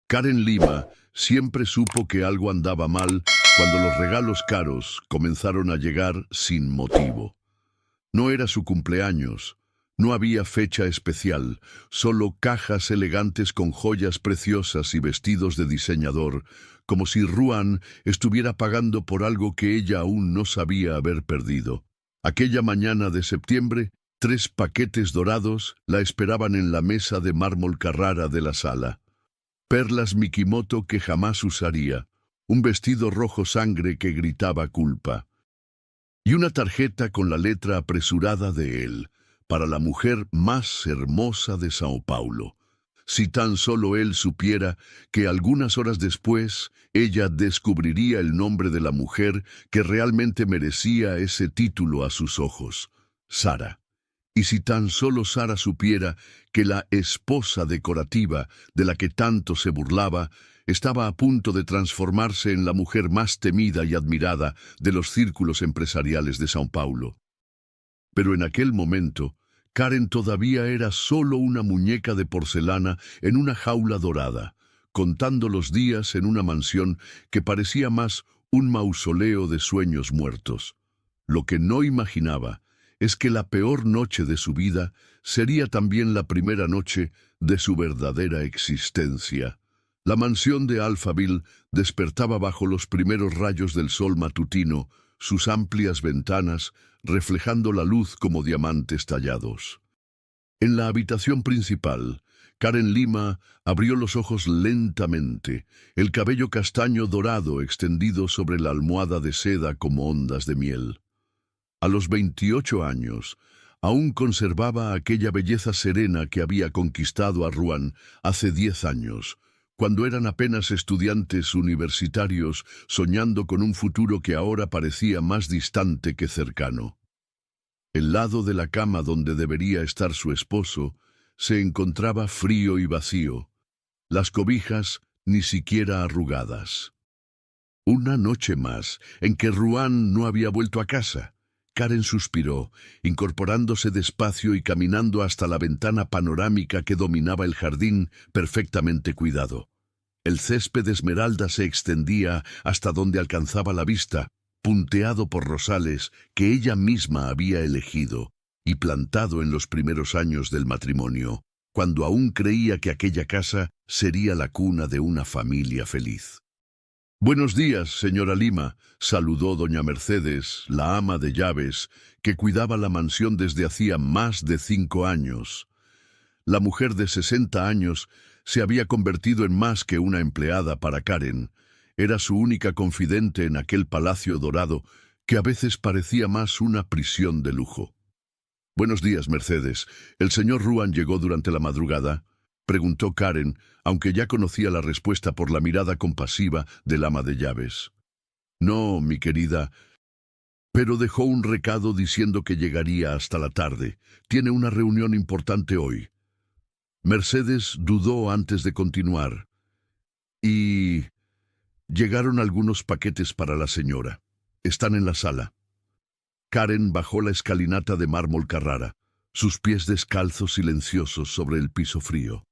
Karen Lima siempre supo que algo andaba mal cuando los regalos caros comenzaron a llegar sin motivo. No era su cumpleaños, no había fecha especial, solo cajas elegantes con joyas preciosas y vestidos de diseñador, como si Ruan estuviera pagando por algo que ella aún no sabía haber perdido. Aquella mañana de septiembre, 3 paquetes dorados la esperaban en la mesa de mármol Carrara de la sala. Perlas Mikimoto que jamás usaría, un vestido rojo sangre que gritaba culpa, y una tarjeta con la letra apresurada de él, para la mujer más hermosa de Sao Paulo. Si tan solo él supiera que algunas horas después ella descubriría el nombre de la mujer que realmente merecía ese título a sus ojos, Sara. Y si tan solo Sara supiera que la esposa decorativa de la que tanto se burlaba estaba a punto de transformarse en la mujer más temida y admirada de los círculos empresariales de São Paulo. Pero en aquel momento, Karen todavía era solo una muñeca de porcelana en una jaula dorada, contando los días en una mansión que parecía más un mausoleo de sueños muertos. Lo que no imaginaba es que la peor noche de su vida sería también la primera noche de su verdadera existencia. La mansión de Alphaville despertaba bajo los primeros rayos del sol matutino, sus amplias ventanas reflejando la luz como diamantes tallados. En la habitación principal, Karen Lima abrió los ojos lentamente, el cabello castaño dorado extendido sobre la almohada de seda como ondas de miel. A los 28 años, aún conservaba aquella belleza serena que había conquistado a Ruan hace 10 años, cuando eran apenas estudiantes universitarios soñando con un futuro que ahora parecía más distante que cercano. El lado de la cama donde debería estar su esposo se encontraba frío y vacío, las cobijas ni siquiera arrugadas. Una noche más en que Ruan no había vuelto a casa. Karen suspiró, incorporándose despacio y caminando hasta la ventana panorámica que dominaba el jardín perfectamente cuidado. El césped esmeralda se extendía hasta donde alcanzaba la vista, punteado por rosales que ella misma había elegido y plantado en los primeros años del matrimonio, cuando aún creía que aquella casa sería la cuna de una familia feliz. «Buenos días, señora Lima», saludó doña Mercedes, la ama de llaves, que cuidaba la mansión desde hacía más de 5 años. La mujer de 60 años se había convertido en más que una empleada para Karen. Era su única confidente en aquel palacio dorado, que a veces parecía más una prisión de lujo. «Buenos días, Mercedes. ¿El señor Ruan llegó durante la madrugada?», preguntó Karen, aunque ya conocía la respuesta por la mirada compasiva del ama de llaves. «No, mi querida, pero dejó un recado diciendo que llegaría hasta la tarde. Tiene una reunión importante hoy». Mercedes dudó antes de continuar. «Y llegaron algunos paquetes para la señora. Están en la sala». Karen bajó la escalinata de mármol Carrara, sus pies descalzos silenciosos sobre el piso frío.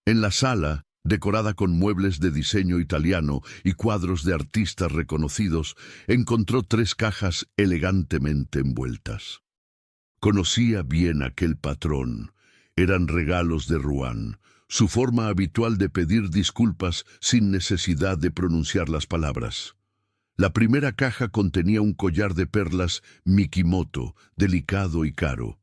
En la sala, decorada con muebles de diseño italiano y cuadros de artistas reconocidos, encontró 3 cajas elegantemente envueltas. Conocía bien aquel patrón. Eran regalos de Ruan, su forma habitual de pedir disculpas sin necesidad de pronunciar las palabras. La primera caja contenía un collar de perlas Mikimoto, delicado y caro.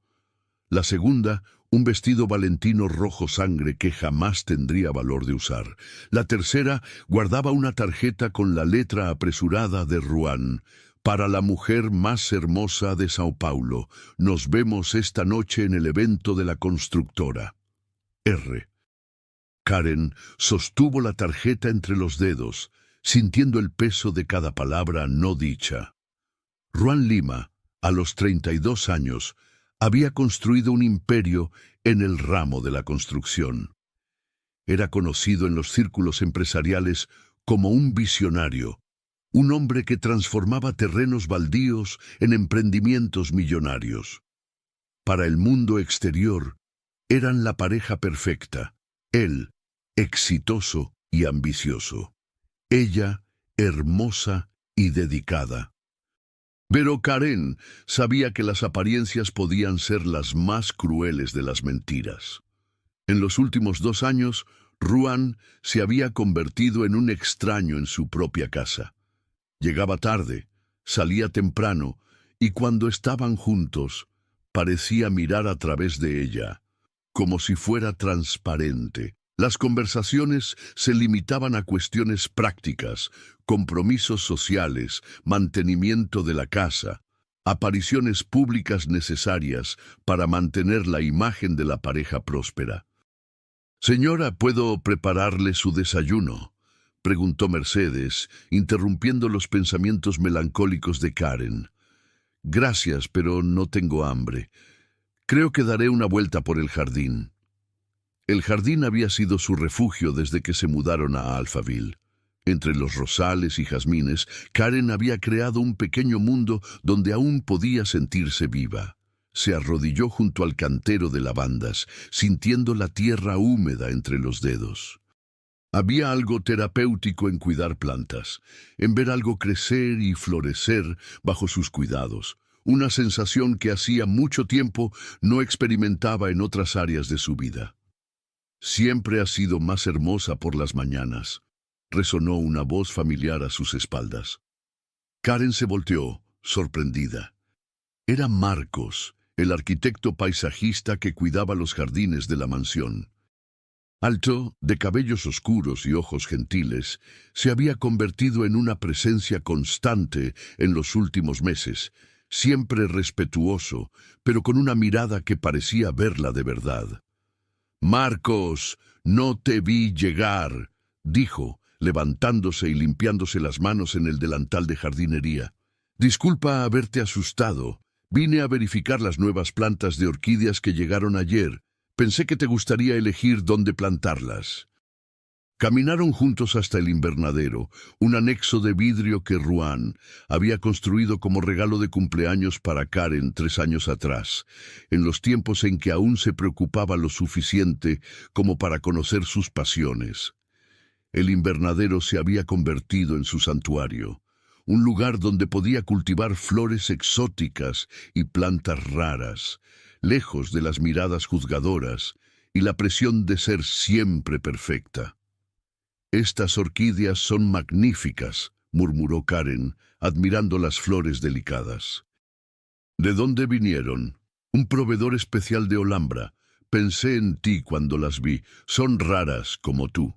La segunda, un vestido valentino rojo sangre que jamás tendría valor de usar. La tercera guardaba una tarjeta con la letra apresurada de Ruan. «Para la mujer más hermosa de Sao Paulo. Nos vemos esta noche en el evento de la constructora. R». Karen sostuvo la tarjeta entre los dedos, sintiendo el peso de cada palabra no dicha. Ruan Lima, a los 32 años, había construido un imperio en el ramo de la construcción. Era conocido en los círculos empresariales como un visionario, un hombre que transformaba terrenos baldíos en emprendimientos millonarios. Para el mundo exterior, eran la pareja perfecta, él, exitoso, y ambicioso. Ella, hermosa y dedicada. Pero Karen sabía que las apariencias podían ser las más crueles de las mentiras. En los últimos 2 años, Ruan se había convertido en un extraño en su propia casa. Llegaba tarde, salía temprano, y cuando estaban juntos, parecía mirar a través de ella, como si fuera transparente. Las conversaciones se limitaban a cuestiones prácticas, compromisos sociales, mantenimiento de la casa, apariciones públicas necesarias para mantener la imagen de la pareja próspera. «Señora, ¿puedo prepararle su desayuno?», preguntó Mercedes, interrumpiendo los pensamientos melancólicos de Karen. «Gracias, pero no tengo hambre. Creo que daré una vuelta por el jardín». El jardín había sido su refugio desde que se mudaron a Alphaville. Entre los rosales y jazmines, Karen había creado un pequeño mundo donde aún podía sentirse viva. Se arrodilló junto al cantero de lavandas, sintiendo la tierra húmeda entre los dedos. Había algo terapéutico en cuidar plantas, en ver algo crecer y florecer bajo sus cuidados, una sensación que hacía mucho tiempo no experimentaba en otras áreas de su vida. «Siempre ha sido más hermosa por las mañanas», resonó una voz familiar a sus espaldas. Karen se volteó, sorprendida. Era Marcos, el arquitecto paisajista que cuidaba los jardines de la mansión. Alto, de cabellos oscuros y ojos gentiles, se había convertido en una presencia constante en los últimos meses, siempre respetuoso, pero con una mirada que parecía verla de verdad. «Marcos, no te vi llegar», dijo, levantándose y limpiándose las manos en el delantal de jardinería. «Disculpa haberte asustado. Vine a verificar las nuevas plantas de orquídeas que llegaron ayer. Pensé que te gustaría elegir dónde plantarlas». Caminaron juntos hasta el invernadero, un anexo de vidrio que Ruan había construido como regalo de cumpleaños para Karen 3 años atrás, en los tiempos en que aún se preocupaba lo suficiente como para conocer sus pasiones. El invernadero se había convertido en su santuario, un lugar donde podía cultivar flores exóticas y plantas raras, lejos de las miradas juzgadoras y la presión de ser siempre perfecta. «Estas orquídeas son magníficas», murmuró Karen, admirando las flores delicadas. «¿De dónde vinieron?» «Un proveedor especial de Olambra. Pensé en ti cuando las vi. Son raras como tú».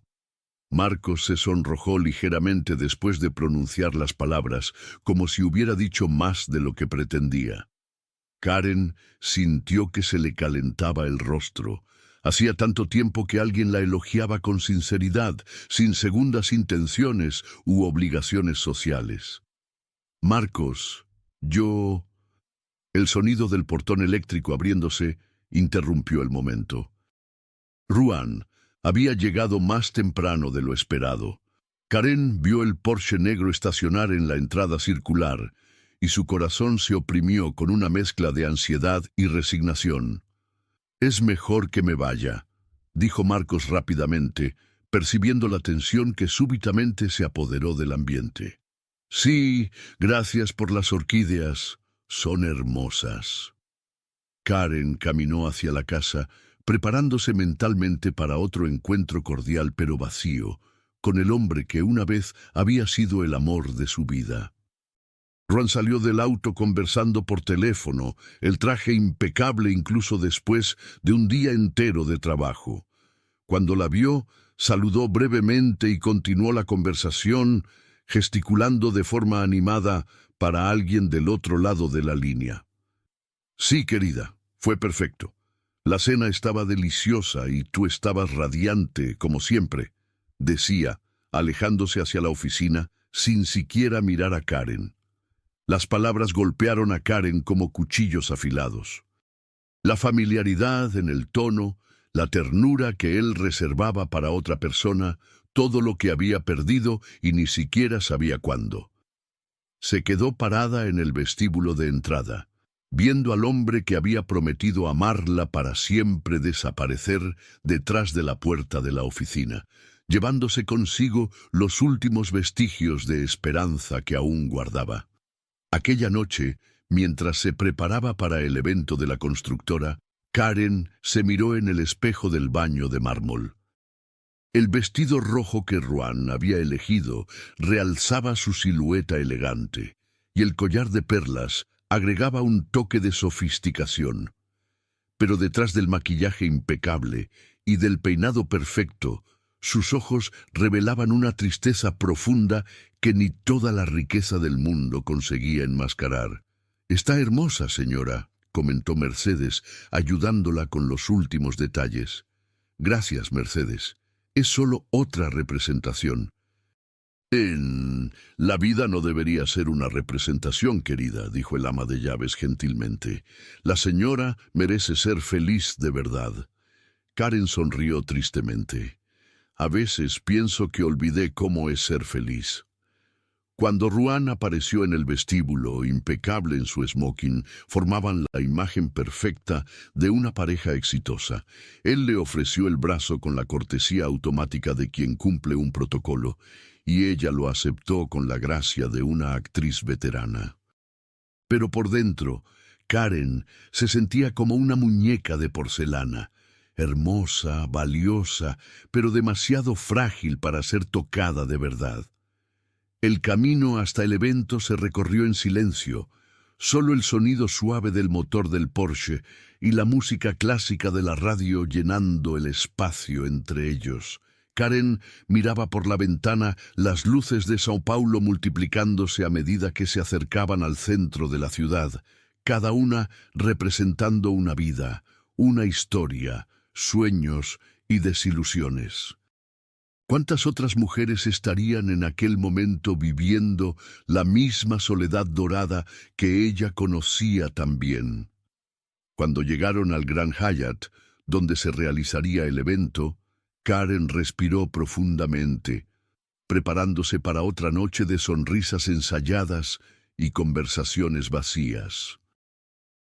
Marcos se sonrojó ligeramente después de pronunciar las palabras, como si hubiera dicho más de lo que pretendía. Karen sintió que se le calentaba el rostro. Hacía tanto tiempo que alguien la elogiaba con sinceridad, sin segundas intenciones u obligaciones sociales. «Marcos, yo...» El sonido del portón eléctrico abriéndose interrumpió el momento. Ruan había llegado más temprano de lo esperado. Karen vio el Porsche negro estacionar en la entrada circular, y su corazón se oprimió con una mezcla de ansiedad y resignación. «Es mejor que me vaya», dijo Marcos rápidamente, percibiendo la tensión que súbitamente se apoderó del ambiente. «Sí, gracias por las orquídeas. Son hermosas». Karen caminó hacia la casa, preparándose mentalmente para otro encuentro cordial pero vacío, con el hombre que una vez había sido el amor de su vida. Ruan salió del auto conversando por teléfono, el traje impecable incluso después de un día entero de trabajo. Cuando la vio, saludó brevemente y continuó la conversación, gesticulando de forma animada para alguien del otro lado de la línea. «Sí, querida, fue perfecto. La cena estaba deliciosa y tú estabas radiante, como siempre», decía, alejándose hacia la oficina sin siquiera mirar a Karen. Las palabras golpearon a Karen como cuchillos afilados. La familiaridad en el tono, la ternura que él reservaba para otra persona, todo lo que había perdido y ni siquiera sabía cuándo. Se quedó parada en el vestíbulo de entrada, viendo al hombre que había prometido amarla para siempre desaparecer detrás de la puerta de la oficina. llevándose consigo los últimos vestigios de esperanza que aún guardaba. Aquella noche, mientras se preparaba para el evento de la constructora, Karen se miró en el espejo del baño de mármol. El vestido rojo que Ruan había elegido realzaba su silueta elegante, y el collar de perlas agregaba un toque de sofisticación. Pero detrás del maquillaje impecable y del peinado perfecto, sus ojos revelaban una tristeza profunda que ni toda la riqueza del mundo conseguía enmascarar. «Está hermosa, señora», comentó Mercedes, ayudándola con los últimos detalles. «Gracias, Mercedes. Es solo otra representación». «La vida no debería ser una representación, querida», dijo el ama de llaves gentilmente. «La señora merece ser feliz de verdad». Karen sonrió tristemente. «A veces pienso que olvidé cómo es ser feliz». Cuando Ruan apareció en el vestíbulo, impecable en su smoking, formaban la imagen perfecta de una pareja exitosa. Él le ofreció el brazo con la cortesía automática de quien cumple un protocolo, y ella lo aceptó con la gracia de una actriz veterana. Pero por dentro, Karen se sentía como una muñeca de porcelana, hermosa, valiosa, pero demasiado frágil para ser tocada de verdad. El camino hasta el evento se recorrió en silencio, solo el sonido suave del motor del Porsche y la música clásica de la radio llenando el espacio entre ellos. Karen miraba por la ventana las luces de Sao Paulo multiplicándose a medida que se acercaban al centro de la ciudad, cada una representando una vida, una historia, sueños y desilusiones. ¿Cuántas otras mujeres estarían en aquel momento viviendo la misma soledad dorada que ella conocía tan bien? Cuando llegaron al Grand Hyatt, donde se realizaría el evento, Karen respiró profundamente, preparándose para otra noche de sonrisas ensayadas y conversaciones vacías.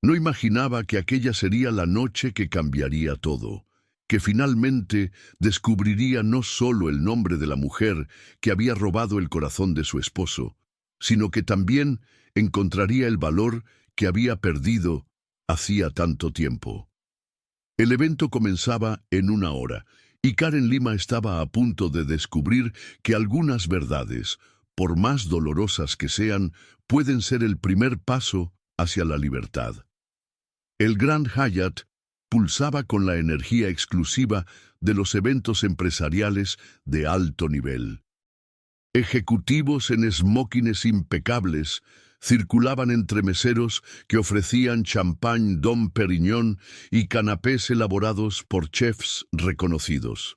No imaginaba que aquella sería la noche que cambiaría todo, que finalmente descubriría no solo el nombre de la mujer que había robado el corazón de su esposo, sino que también encontraría el valor que había perdido hacía tanto tiempo. El evento comenzaba en 1 hora, y Karen Lima estaba a punto de descubrir que algunas verdades, por más dolorosas que sean, pueden ser el primer paso hacia la libertad. El Grand Hyatt pulsaba con la energía exclusiva de los eventos empresariales de alto nivel. Ejecutivos en smokines impecables circulaban entre meseros que ofrecían champán Dom Perignon y canapés elaborados por chefs reconocidos.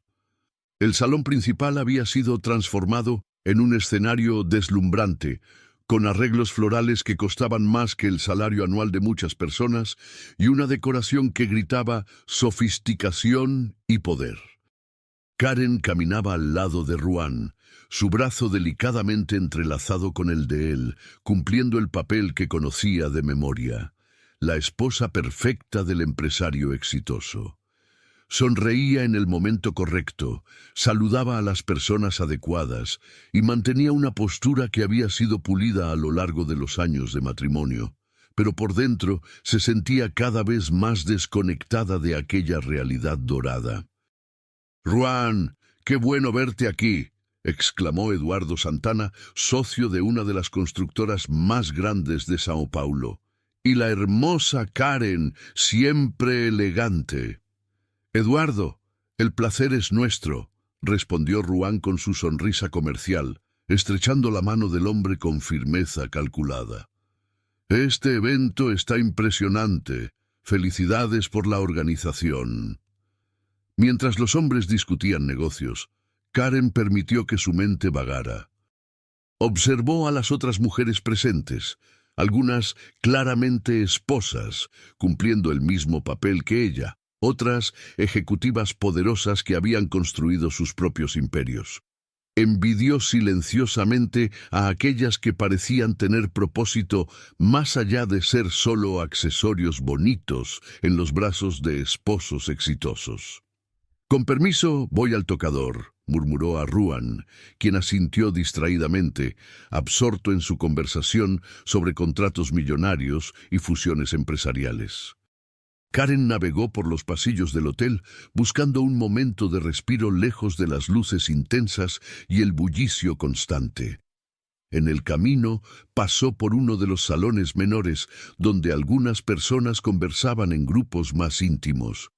El salón principal había sido transformado en un escenario deslumbrante, con arreglos florales que costaban más que el salario anual de muchas personas y una decoración que gritaba sofisticación y poder. Karen caminaba al lado de Ruan, su brazo delicadamente entrelazado con el de él, cumpliendo el papel que conocía de memoria, la esposa perfecta del empresario exitoso. Sonreía en el momento correcto, saludaba a las personas adecuadas y mantenía una postura que había sido pulida a lo largo de los años de matrimonio, pero por dentro se sentía cada vez más desconectada de aquella realidad dorada. «Ruan, qué bueno verte aquí», exclamó Eduardo Santana, socio de una de las constructoras más grandes de Sao Paulo. «Y la hermosa Karen, siempre elegante». «Eduardo, el placer es nuestro», respondió Ruan con su sonrisa comercial, estrechando la mano del hombre con firmeza calculada. «Este evento está impresionante. Felicidades por la organización». Mientras los hombres discutían negocios, Karen permitió que su mente vagara. Observó a las otras mujeres presentes, algunas claramente esposas, cumpliendo el mismo papel que ella, otras ejecutivas poderosas que habían construido sus propios imperios. Envidió silenciosamente a aquellas que parecían tener propósito más allá de ser solo accesorios bonitos en los brazos de esposos exitosos. «Con permiso, voy al tocador», murmuró a Ruan, quien asintió distraídamente, absorto en su conversación sobre contratos millonarios y fusiones empresariales. Karen navegó por los pasillos del hotel buscando un momento de respiro lejos de las luces intensas y el bullicio constante. En el camino pasó por uno de los salones menores donde algunas personas conversaban en grupos más íntimos.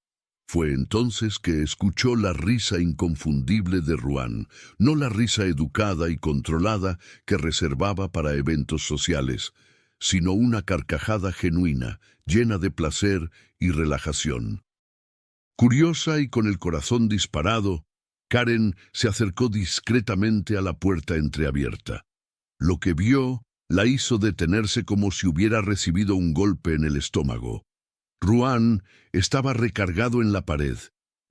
Fue entonces que escuchó la risa inconfundible de Ruan, no la risa educada y controlada que reservaba para eventos sociales, sino una carcajada genuina, llena de placer y relajación. Curiosa y con el corazón disparado, Karen se acercó discretamente a la puerta entreabierta. Lo que vio la hizo detenerse como si hubiera recibido un golpe en el estómago. Ruan estaba recargado en la pared,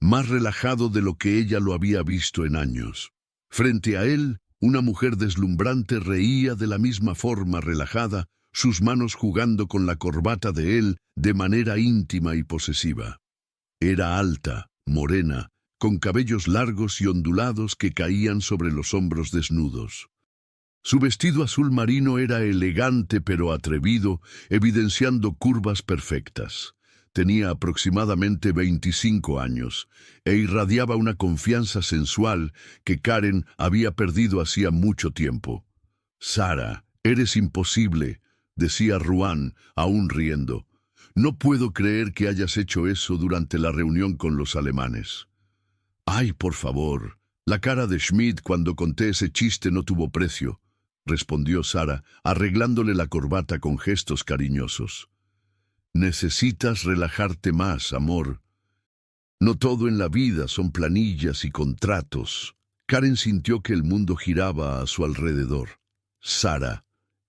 más relajado de lo que ella lo había visto en años. Frente a él, una mujer deslumbrante reía de la misma forma relajada, sus manos jugando con la corbata de él de manera íntima y posesiva. Era alta, morena, con cabellos largos y ondulados que caían sobre los hombros desnudos. Su vestido azul marino era elegante pero atrevido, evidenciando curvas perfectas. Tenía aproximadamente 25 años e irradiaba una confianza sensual que Karen había perdido hacía mucho tiempo. «Sara, eres imposible», decía Ruan, aún riendo. «No puedo creer que hayas hecho eso durante la reunión con los alemanes». «Ay, por favor, la cara de Schmidt cuando conté ese chiste no tuvo precio», respondió Sara, arreglándole la corbata con gestos cariñosos. «Necesitas relajarte más, amor. No todo en la vida son planillas y contratos». Karen sintió que el mundo giraba a su alrededor. Sara.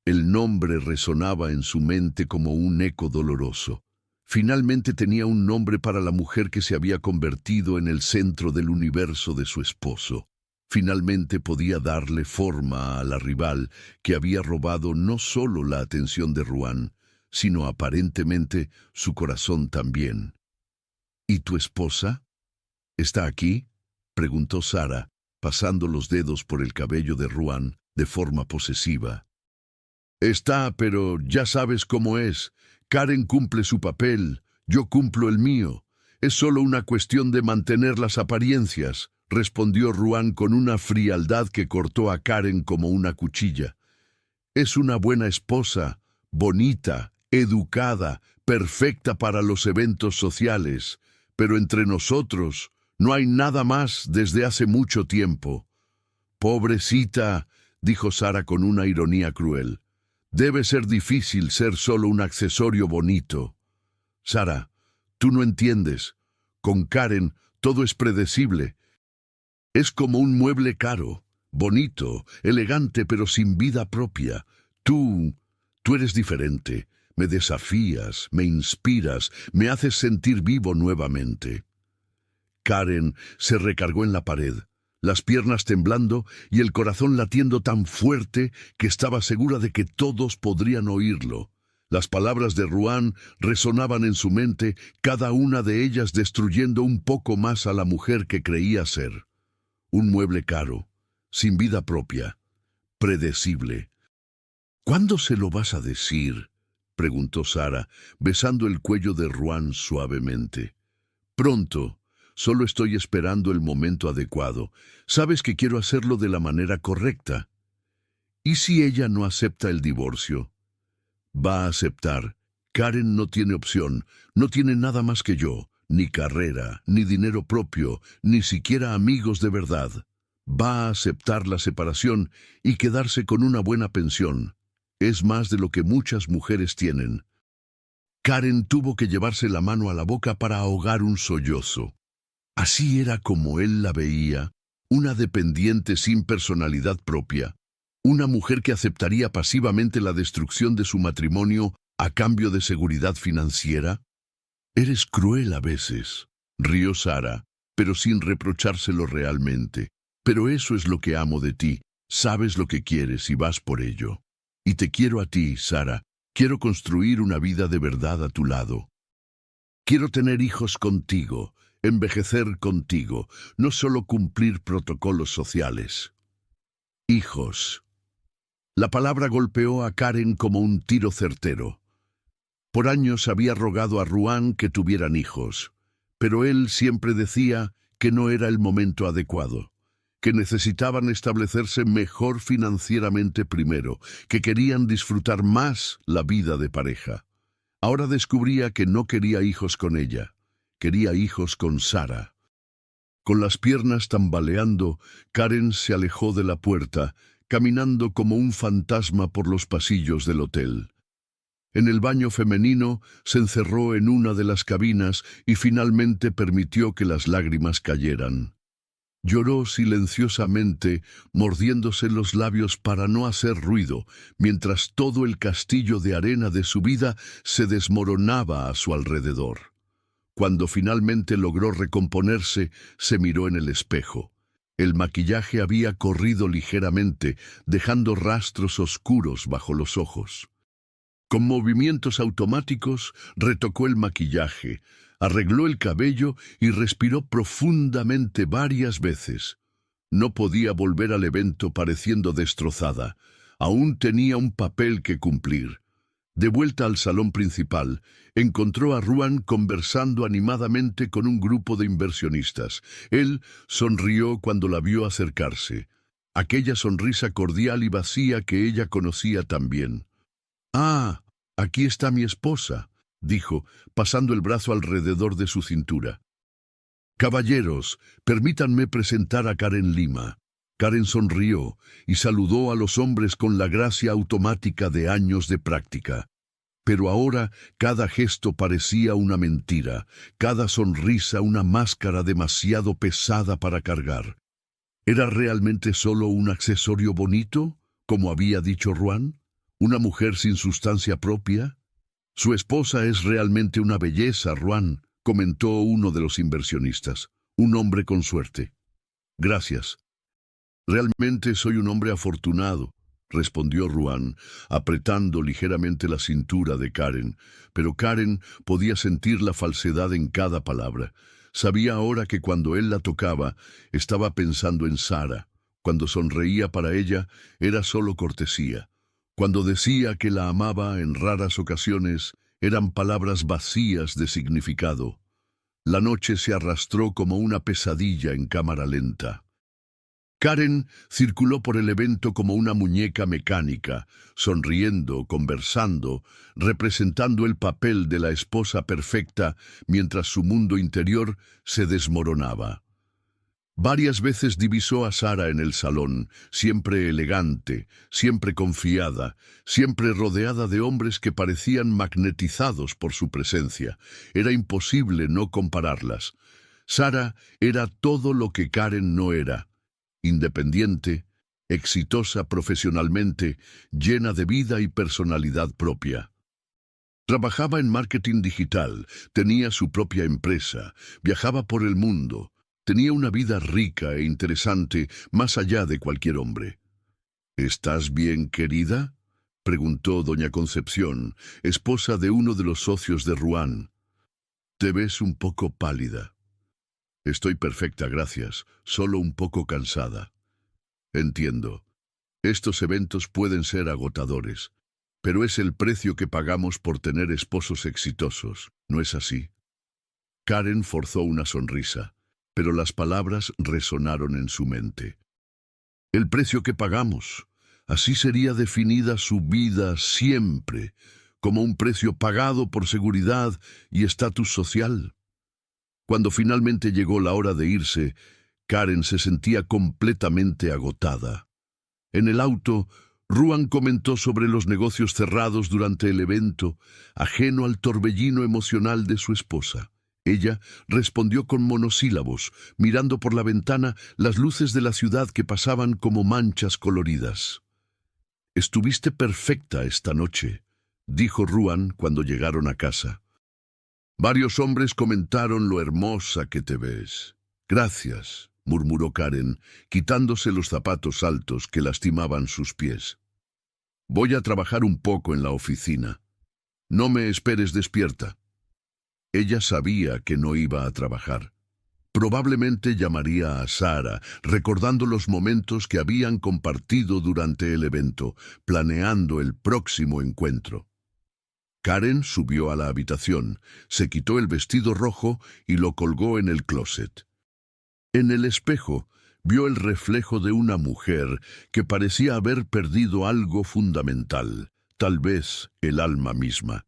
El nombre resonaba en su mente como un eco doloroso. Finalmente tenía un nombre para la mujer que se había convertido en el centro del universo de su esposo. Finalmente podía darle forma a la rival que había robado no solo la atención de Ruan, sino aparentemente su corazón también. «¿Y tu esposa? ¿Está aquí?», preguntó Sara, pasando los dedos por el cabello de Ruan de forma posesiva. «Está, pero ya sabes cómo es. Karen cumple su papel, yo cumplo el mío. Es solo una cuestión de mantener las apariencias», respondió Ruan con una frialdad que cortó a Karen como una cuchilla. «Es una buena esposa, bonita, educada, perfecta para los eventos sociales, pero entre nosotros no hay nada más desde hace mucho tiempo». «Pobrecita», dijo Sara con una ironía cruel. «Debe ser difícil ser solo un accesorio bonito». «Sara, tú no entiendes. Con Karen todo es predecible. Es como un mueble caro, bonito, elegante, pero sin vida propia. Tú eres diferente. Me desafías, me inspiras, me haces sentir vivo nuevamente». Karen se recargó en la pared, las piernas temblando y el corazón latiendo tan fuerte que estaba segura de que todos podrían oírlo. Las palabras de Ruan resonaban en su mente, cada una de ellas destruyendo un poco más a la mujer que creía ser. Un mueble caro, sin vida propia, predecible. «¿Cuándo se lo vas a decir?», preguntó Sara, besando el cuello de Ruan suavemente. «Pronto. Solo estoy esperando el momento adecuado. Sabes que quiero hacerlo de la manera correcta». «¿Y si ella no acepta el divorcio?». «Va a aceptar. Karen no tiene opción. No tiene nada más que yo. Ni carrera, ni dinero propio, ni siquiera amigos de verdad. Va a aceptar la separación y quedarse con una buena pensión. Es más de lo que muchas mujeres tienen». Karen tuvo que llevarse la mano a la boca para ahogar un sollozo. Así era como él la veía, una dependiente sin personalidad propia, una mujer que aceptaría pasivamente la destrucción de su matrimonio a cambio de seguridad financiera. «Eres cruel a veces», rió Sara, pero sin reprochárselo realmente. «Pero eso es lo que amo de ti. Sabes lo que quieres y vas por ello. Y te quiero a ti, Sara. Quiero construir una vida de verdad a tu lado. Quiero tener hijos contigo, envejecer contigo, no solo cumplir protocolos sociales. Hijos. La palabra golpeó a Karen como un tiro certero. Por años había rogado a Ruan que tuvieran hijos, pero él siempre decía que no era el momento adecuado, que necesitaban establecerse mejor financieramente primero, que querían disfrutar más la vida de pareja. Ahora descubría que no quería hijos con ella, quería hijos con Sara. Con las piernas tambaleando, Karen se alejó de la puerta, caminando como un fantasma por los pasillos del hotel. En el baño femenino se encerró en una de las cabinas y finalmente permitió que las lágrimas cayeran. Lloró silenciosamente, mordiéndose los labios para no hacer ruido, mientras todo el castillo de arena de su vida se desmoronaba a su alrededor. Cuando finalmente logró recomponerse, se miró en el espejo. El maquillaje había corrido ligeramente, dejando rastros oscuros bajo los ojos. Con movimientos automáticos, retocó el maquillaje, arregló el cabello y respiró profundamente varias veces. No podía volver al evento pareciendo destrozada. Aún tenía un papel que cumplir. De vuelta al salón principal, encontró a Ruan conversando animadamente con un grupo de inversionistas. Él sonrió cuando la vio acercarse. Aquella sonrisa cordial y vacía que ella conocía tan bien. «Ah, aquí está mi esposa», dijo, pasando el brazo alrededor de su cintura. «Caballeros, permítanme presentar a Karen Lima». Karen sonrió y saludó a los hombres con la gracia automática de años de práctica. Pero ahora cada gesto parecía una mentira, cada sonrisa una máscara demasiado pesada para cargar. ¿Era realmente solo un accesorio bonito, como había dicho Ruan? ¿Una mujer sin sustancia propia? «Su esposa es realmente una belleza, Ruan», comentó uno de los inversionistas. «Un hombre con suerte». «Gracias. Realmente soy un hombre afortunado», respondió Ruan, apretando ligeramente la cintura de Karen, pero Karen podía sentir la falsedad en cada palabra. Sabía ahora que cuando él la tocaba, estaba pensando en Sara. Cuando sonreía para ella, era solo cortesía. Cuando decía que la amaba en raras ocasiones, eran palabras vacías de significado. La noche se arrastró como una pesadilla en cámara lenta. Karen circuló por el evento como una muñeca mecánica, sonriendo, conversando, representando el papel de la esposa perfecta mientras su mundo interior se desmoronaba. Varias veces divisó a Sara en el salón, siempre elegante, siempre confiada, siempre rodeada de hombres que parecían magnetizados por su presencia. Era imposible no compararlas. Sara era todo lo que Karen no era: independiente, exitosa profesionalmente, llena de vida y personalidad propia. Trabajaba en marketing digital, tenía su propia empresa, viajaba por el mundo. Tenía una vida rica e interesante, más allá de cualquier hombre. «¿Estás bien, querida?», preguntó doña Concepción, esposa de uno de los socios de Ruan. «Te ves un poco pálida». «Estoy perfecta, gracias, solo un poco cansada». «Entiendo. Estos eventos pueden ser agotadores, pero es el precio que pagamos por tener esposos exitosos, ¿no es así?». Karen forzó una sonrisa, pero las palabras resonaron en su mente. «El precio que pagamos. Así sería definida su vida siempre, como un precio pagado por seguridad y estatus social». Cuando finalmente llegó la hora de irse, Karen se sentía completamente agotada. En el auto, Ruan comentó sobre los negocios cerrados durante el evento, ajeno al torbellino emocional de su esposa. Ella respondió con monosílabos, mirando por la ventana las luces de la ciudad que pasaban como manchas coloridas. «Estuviste perfecta esta noche», dijo Ruan cuando llegaron a casa. «Varios hombres comentaron lo hermosa que te ves». «Gracias», murmuró Karen, quitándose los zapatos altos que lastimaban sus pies. «Voy a trabajar un poco en la oficina. No me esperes despierta». Ella sabía que no iba a trabajar. Probablemente llamaría a Sara, recordando los momentos que habían compartido durante el evento, planeando el próximo encuentro. Karen subió a la habitación, se quitó el vestido rojo y lo colgó en el closet. En el espejo, vio el reflejo de una mujer que parecía haber perdido algo fundamental, tal vez el alma misma.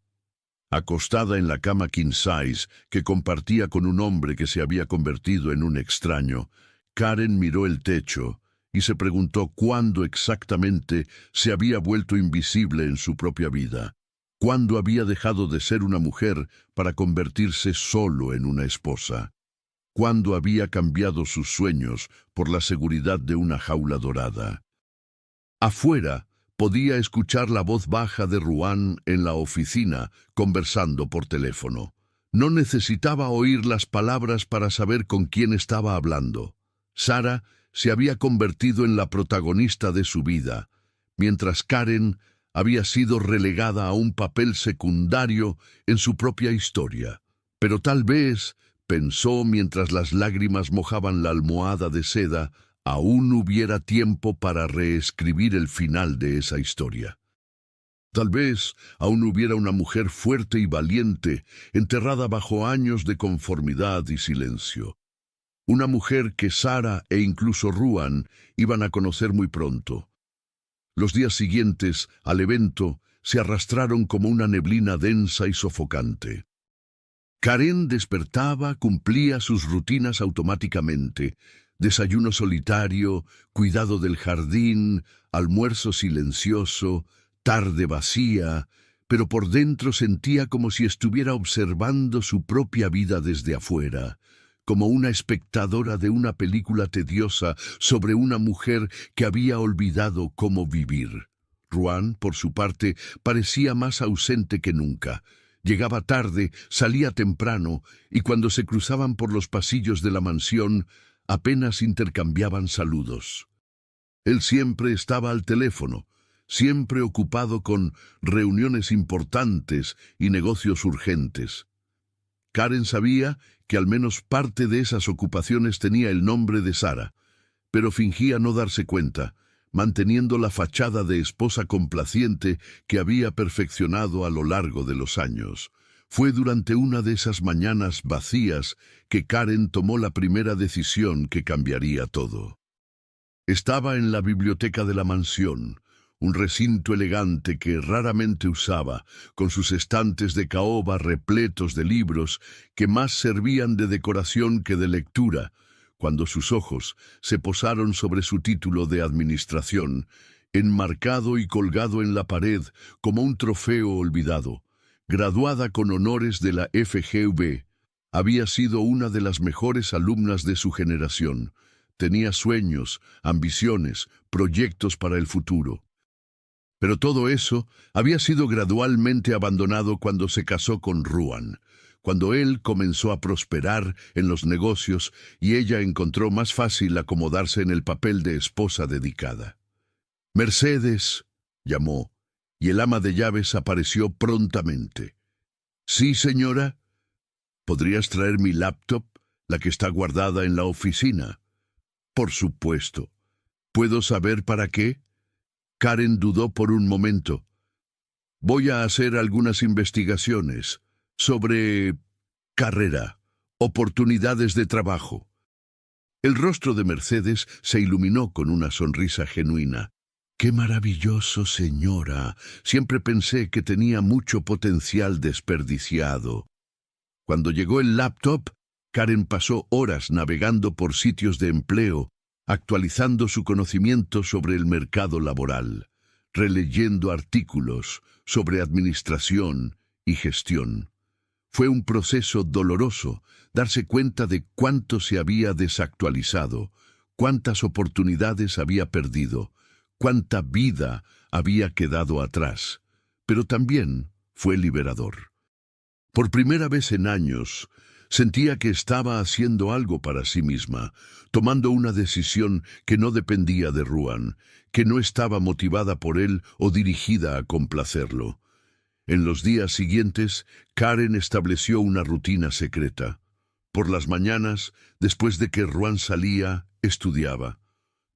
Acostada en la cama king size que compartía con un hombre que se había convertido en un extraño, Karen miró el techo y se preguntó cuándo exactamente se había vuelto invisible en su propia vida, cuándo había dejado de ser una mujer para convertirse solo en una esposa, cuándo había cambiado sus sueños por la seguridad de una jaula dorada. Afuera, podía escuchar la voz baja de Ruan en la oficina, conversando por teléfono. No necesitaba oír las palabras para saber con quién estaba hablando. Sara se había convertido en la protagonista de su vida, mientras Karen había sido relegada a un papel secundario en su propia historia. Pero tal vez, pensó mientras las lágrimas mojaban la almohada de seda, aún hubiera tiempo para reescribir el final de esa historia. Tal vez aún hubiera una mujer fuerte y valiente, enterrada bajo años de conformidad y silencio. Una mujer que Sara e incluso Ruan iban a conocer muy pronto. Los días siguientes al evento se arrastraron como una neblina densa y sofocante. Karen despertaba, cumplía sus rutinas automáticamente. Desayuno solitario, cuidado del jardín, almuerzo silencioso, tarde vacía, pero por dentro sentía como si estuviera observando su propia vida desde afuera, como una espectadora de una película tediosa sobre una mujer que había olvidado cómo vivir. Ruan, por su parte, parecía más ausente que nunca. Llegaba tarde, salía temprano, y cuando se cruzaban por los pasillos de la mansión, apenas intercambiaban saludos. Él siempre estaba al teléfono, siempre ocupado con reuniones importantes y negocios urgentes. Karen sabía que al menos parte de esas ocupaciones tenía el nombre de Sara, pero fingía no darse cuenta, manteniendo la fachada de esposa complaciente que había perfeccionado a lo largo de los años. Fue durante una de esas mañanas vacías que Karen tomó la primera decisión que cambiaría todo. Estaba en la biblioteca de la mansión, un recinto elegante que raramente usaba, con sus estantes de caoba repletos de libros que más servían de decoración que de lectura, cuando sus ojos se posaron sobre su título de administración, enmarcado y colgado en la pared como un trofeo olvidado. Graduada con honores de la FGV, había sido una de las mejores alumnas de su generación. Tenía sueños, ambiciones, proyectos para el futuro. Pero todo eso había sido gradualmente abandonado cuando se casó con Ruan, cuando él comenzó a prosperar en los negocios y ella encontró más fácil acomodarse en el papel de esposa dedicada. «Mercedes», llamó, y el ama de llaves apareció prontamente. «Sí, señora. ¿Podrías traer mi laptop, la que está guardada en la oficina?» «Por supuesto. ¿Puedo saber para qué?» Karen dudó por un momento. «Voy a hacer algunas investigaciones sobre carrera, oportunidades de trabajo». El rostro de Mercedes se iluminó con una sonrisa genuina. «¡Qué maravilloso, señora! Siempre pensé que tenía mucho potencial desperdiciado». Cuando llegó el laptop, Karen pasó horas navegando por sitios de empleo, actualizando su conocimiento sobre el mercado laboral, releyendo artículos sobre administración y gestión. Fue un proceso doloroso darse cuenta de cuánto se había desactualizado, cuántas oportunidades había perdido, cuánta vida había quedado atrás, pero también fue liberador. Por primera vez en años, sentía que estaba haciendo algo para sí misma, tomando una decisión que no dependía de Ruan, que no estaba motivada por él o dirigida a complacerlo. En los días siguientes, Karen estableció una rutina secreta. Por las mañanas, después de que Ruan salía, estudiaba.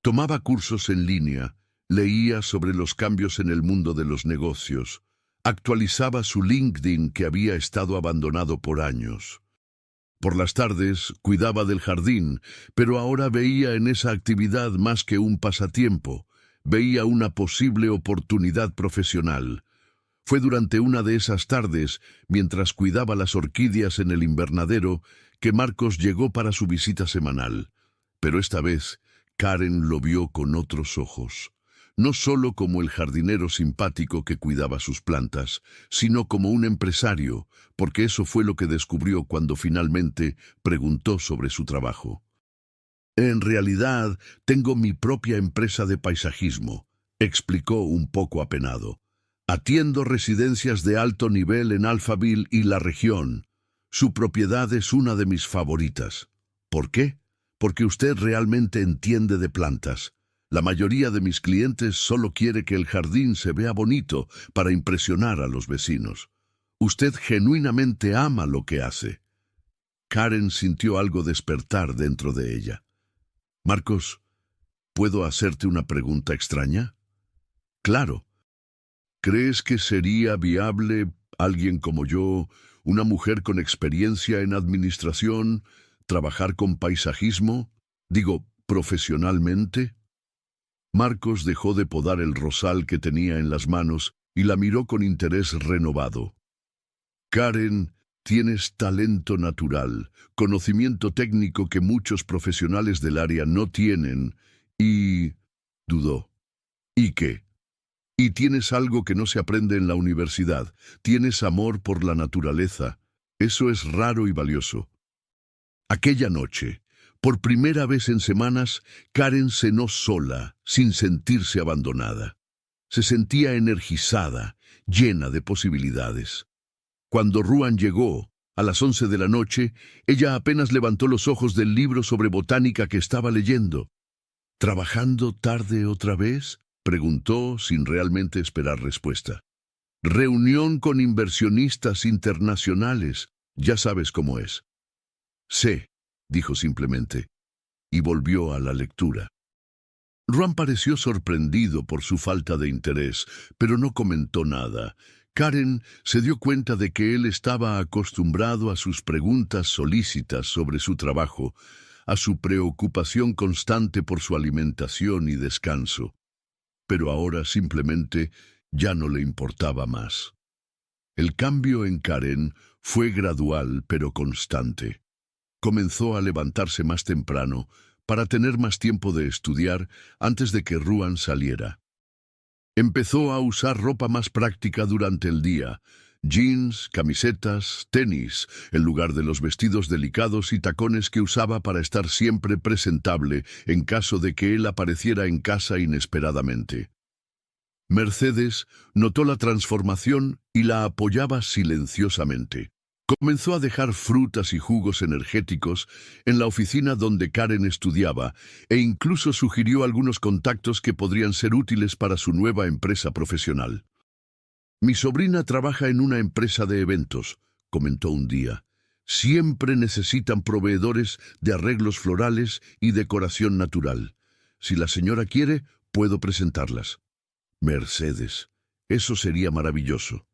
Tomaba cursos en línea, leía sobre los cambios en el mundo de los negocios, actualizaba su LinkedIn que había estado abandonado por años. Por las tardes cuidaba del jardín, pero ahora veía en esa actividad más que un pasatiempo, veía una posible oportunidad profesional. Fue durante una de esas tardes, mientras cuidaba las orquídeas en el invernadero, que Marcos llegó para su visita semanal. Pero esta vez, Karen lo vio con otros ojos. No solo como el jardinero simpático que cuidaba sus plantas, sino como un empresario, porque eso fue lo que descubrió cuando finalmente preguntó sobre su trabajo. En realidad, tengo mi propia empresa de paisajismo, explicó un poco apenado. Atiendo residencias de alto nivel en Alphaville y la región. Su propiedad es una de mis favoritas. ¿Por qué? Porque usted realmente entiende de plantas. La mayoría de mis clientes solo quiere que el jardín se vea bonito para impresionar a los vecinos. Usted genuinamente ama lo que hace. Karen sintió algo despertar dentro de ella. Marcos, ¿puedo hacerte una pregunta extraña? Claro. ¿Crees que sería viable alguien como yo, una mujer con experiencia en administración, trabajar con paisajismo? Digo, profesionalmente. Marcos dejó de podar el rosal que tenía en las manos y la miró con interés renovado. Karen, tienes talento natural, conocimiento técnico que muchos profesionales del área no tienen, y... dudó. ¿Y qué? Y tienes algo que no se aprende en la universidad. Tienes amor por la naturaleza. Eso es raro y valioso. Aquella noche, por primera vez en semanas, Karen cenó sola, sin sentirse abandonada. Se sentía energizada, llena de posibilidades. Cuando Ruan llegó, a las 11 de la noche, ella apenas levantó los ojos del libro sobre botánica que estaba leyendo. ¿Trabajando tarde otra vez?, preguntó sin realmente esperar respuesta. Reunión con inversionistas internacionales. Ya sabes cómo es. Sé, dijo simplemente, y volvió a la lectura. Ruan pareció sorprendido por su falta de interés, pero no comentó nada. Karen se dio cuenta de que él estaba acostumbrado a sus preguntas solícitas sobre su trabajo, a su preocupación constante por su alimentación y descanso. Pero ahora simplemente ya no le importaba más. El cambio en Karen fue gradual pero constante. Comenzó a levantarse más temprano para tener más tiempo de estudiar antes de que Ruan saliera. Empezó a usar ropa más práctica durante el día, jeans, camisetas, tenis, en lugar de los vestidos delicados y tacones que usaba para estar siempre presentable en caso de que él apareciera en casa inesperadamente. Mercedes notó la transformación y la apoyaba silenciosamente. Comenzó a dejar frutas y jugos energéticos en la oficina donde Karen estudiaba e incluso sugirió algunos contactos que podrían ser útiles para su nueva empresa profesional. Mi sobrina trabaja en una empresa de eventos, comentó un día. Siempre necesitan proveedores de arreglos florales y decoración natural. Si la señora quiere, puedo presentarlas. Mercedes, eso sería maravilloso.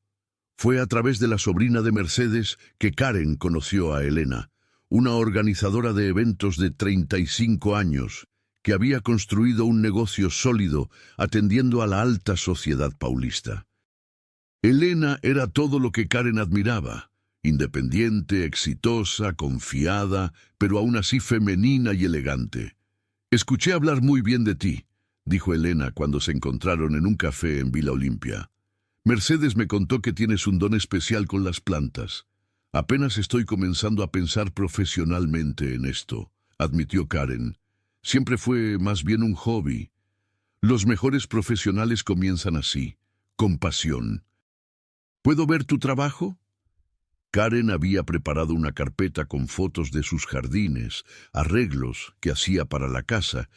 Fue a través de la sobrina de Mercedes que Karen conoció a Elena, una organizadora de eventos de 35 años, que había construido un negocio sólido atendiendo a la alta sociedad paulista. Elena era todo lo que Karen admiraba, independiente, exitosa, confiada, pero aún así femenina y elegante. Escuché hablar muy bien de ti, dijo Elena cuando se encontraron en un café en Villa Olimpia. Mercedes me contó que tienes un don especial con las plantas. Apenas estoy comenzando a pensar profesionalmente en esto, admitió Karen. Siempre fue más bien un hobby. Los mejores profesionales comienzan así, con pasión. ¿Puedo ver tu trabajo? Karen había preparado una carpeta con fotos de sus jardines, arreglos que hacía para la casa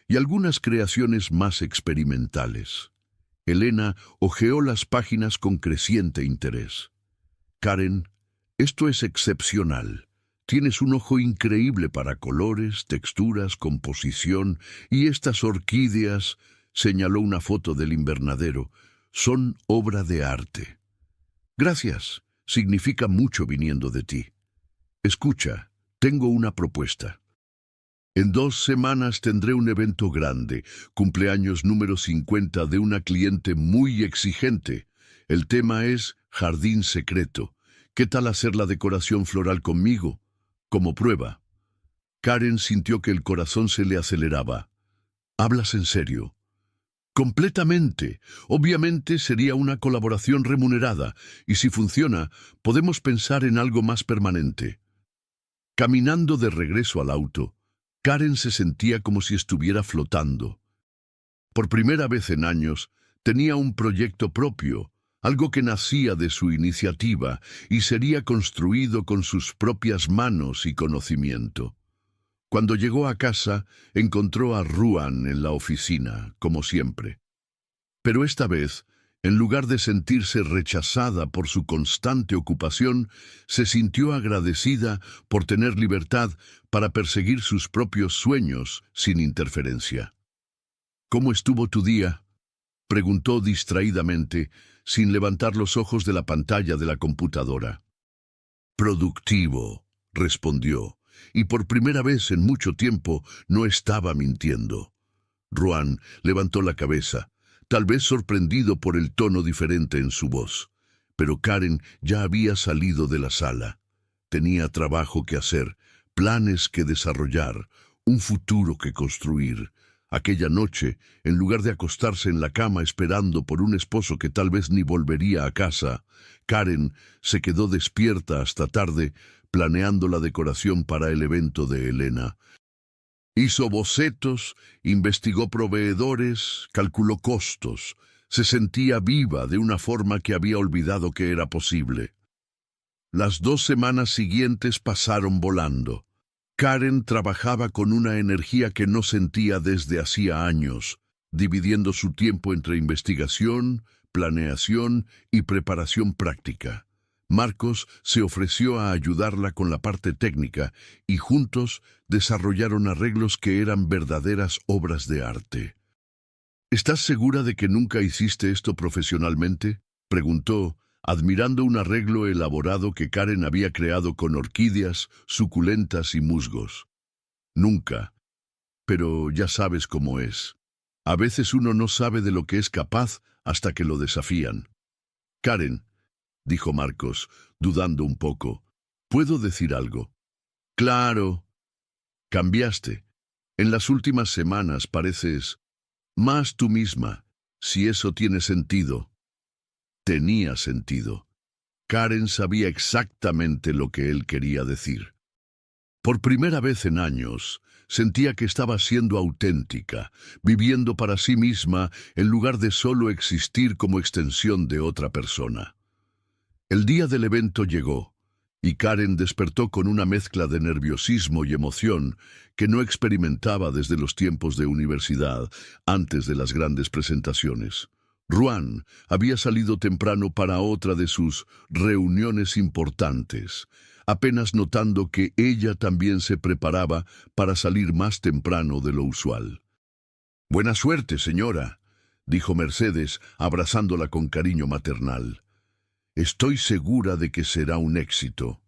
y algunas creaciones más experimentales. Elena hojeó las páginas con creciente interés. Karen, esto es excepcional. tienes un ojo increíble para colores, texturas, composición, y estas orquídeas, señaló una foto del invernadero, son obra de arte. Gracias, significa mucho viniendo de ti. Escucha, tengo una propuesta. En 2 semanas tendré un evento grande, cumpleaños número 50 de una cliente muy exigente. El tema es jardín secreto. ¿Qué tal hacer la decoración floral conmigo? Como prueba. Karen sintió que el corazón se le aceleraba. ¿Hablas en serio? Completamente. Obviamente sería una colaboración remunerada, y si funciona, podemos pensar en algo más permanente. Caminando de regreso al auto, Karen se sentía como si estuviera flotando. Por primera vez en años, tenía un proyecto propio, algo que nacía de su iniciativa y sería construido con sus propias manos y conocimiento. Cuando llegó a casa, encontró a Ruan en la oficina, como siempre. Pero esta vez, en lugar de sentirse rechazada por su constante ocupación, se sintió agradecida por tener libertad para perseguir sus propios sueños sin interferencia. ¿Cómo estuvo tu día?, preguntó distraídamente, sin levantar los ojos de la pantalla de la computadora. Productivo, respondió, y por primera vez en mucho tiempo no estaba mintiendo. Ruan levantó la cabeza, tal vez sorprendido por el tono diferente en su voz. Pero Karen ya había salido de la sala. Tenía trabajo que hacer, planes que desarrollar, un futuro que construir. Aquella noche, en lugar de acostarse en la cama esperando por un esposo que tal vez ni volvería a casa, Karen se quedó despierta hasta tarde, planeando la decoración para el evento de Elena. Hizo bocetos, investigó proveedores, calculó costos. Se sentía viva de una forma que había olvidado que era posible. Las 2 semanas siguientes pasaron volando. Karen trabajaba con una energía que no sentía desde hacía años, dividiendo su tiempo entre investigación, planeación y preparación práctica. Marcos se ofreció a ayudarla con la parte técnica y juntos desarrollaron arreglos que eran verdaderas obras de arte. ¿Estás segura de que nunca hiciste esto profesionalmente?, preguntó, admirando un arreglo elaborado que Karen había creado con orquídeas, suculentas y musgos. Nunca. Pero ya sabes cómo es. A veces uno no sabe de lo que es capaz hasta que lo desafían. Karen, dijo Marcos, dudando un poco, ¿puedo decir algo? Claro. Cambiaste. En las últimas semanas pareces más tú misma, si eso tiene sentido. Tenía sentido. Karen sabía exactamente lo que él quería decir. Por primera vez en años, sentía que estaba siendo auténtica, viviendo para sí misma en lugar de solo existir como extensión de otra persona. El día del evento llegó, y Karen despertó con una mezcla de nerviosismo y emoción que no experimentaba desde los tiempos de universidad, antes de las grandes presentaciones. Ruan había salido temprano para otra de sus reuniones importantes, apenas notando que ella también se preparaba para salir más temprano de lo usual. «Buena suerte, señora», dijo Mercedes, abrazándola con cariño maternal. «Estoy segura de que será un éxito».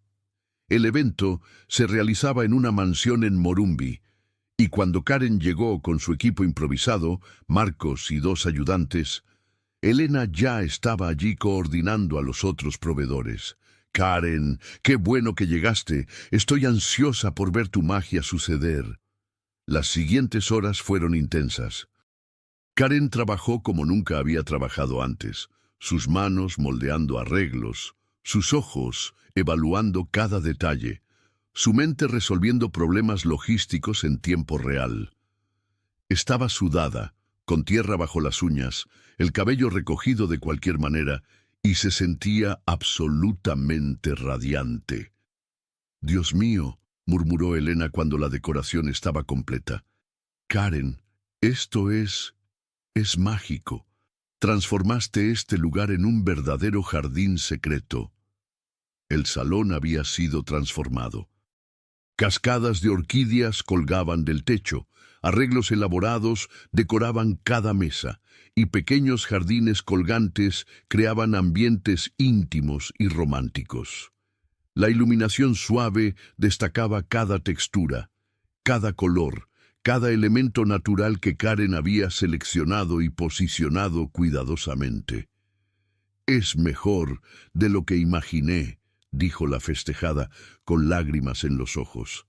El evento se realizaba en una mansión en Morumbi, y cuando Karen llegó con su equipo improvisado, Marcos y 2 ayudantes, Elena ya estaba allí coordinando a los otros proveedores. «Karen, qué bueno que llegaste. Estoy ansiosa por ver tu magia suceder». Las siguientes horas fueron intensas. Karen trabajó como nunca había trabajado antes, sus manos moldeando arreglos, sus ojos evaluando cada detalle, su mente resolviendo problemas logísticos en tiempo real. Estaba sudada, con tierra bajo las uñas, el cabello recogido de cualquier manera, y se sentía absolutamente radiante. «Dios mío», murmuró Elena cuando la decoración estaba completa. «Karen, esto es mágico. Transformaste este lugar en un verdadero jardín secreto». El salón había sido transformado. Cascadas de orquídeas colgaban del techo, arreglos elaborados decoraban cada mesa, y pequeños jardines colgantes creaban ambientes íntimos y románticos. La iluminación suave destacaba cada textura, cada color, cada elemento natural que Karen había seleccionado y posicionado cuidadosamente. «Es mejor de lo que imaginé», dijo la festejada, con lágrimas en los ojos.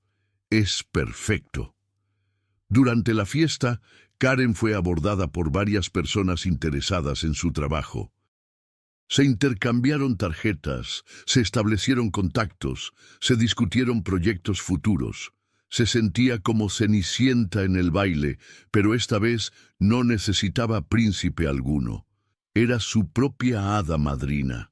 «Es perfecto». Durante la fiesta, Karen fue abordada por varias personas interesadas en su trabajo. Se intercambiaron tarjetas, se establecieron contactos, se discutieron proyectos futuros. Se sentía como Cenicienta en el baile, pero esta vez no necesitaba príncipe alguno. Era su propia hada madrina.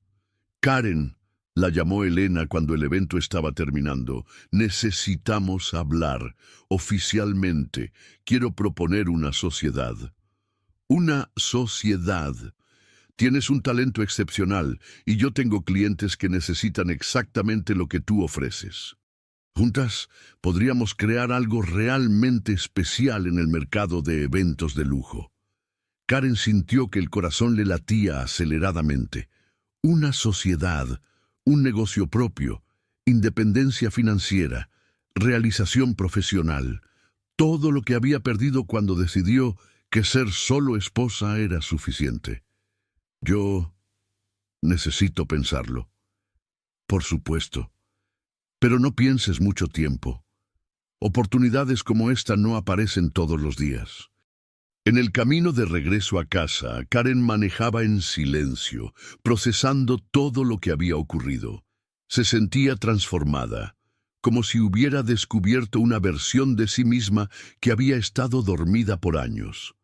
«Karen», la llamó Elena cuando el evento estaba terminando, «necesitamos hablar. Oficialmente, quiero proponer una sociedad». «Una sociedad. Tienes un talento excepcional y yo tengo clientes que necesitan exactamente lo que tú ofreces. Juntas podríamos crear algo realmente especial en el mercado de eventos de lujo». Karen sintió que el corazón le latía aceleradamente. Una sociedad, un negocio propio, independencia financiera, realización profesional, todo lo que había perdido cuando decidió que ser solo esposa era suficiente. «Yo necesito pensarlo». «Por supuesto. Pero no pienses mucho tiempo. Oportunidades como esta no aparecen todos los días». En el camino de regreso a casa, Karen manejaba en silencio, procesando todo lo que había ocurrido. Se sentía transformada, como si hubiera descubierto una versión de sí misma que había estado dormida por años.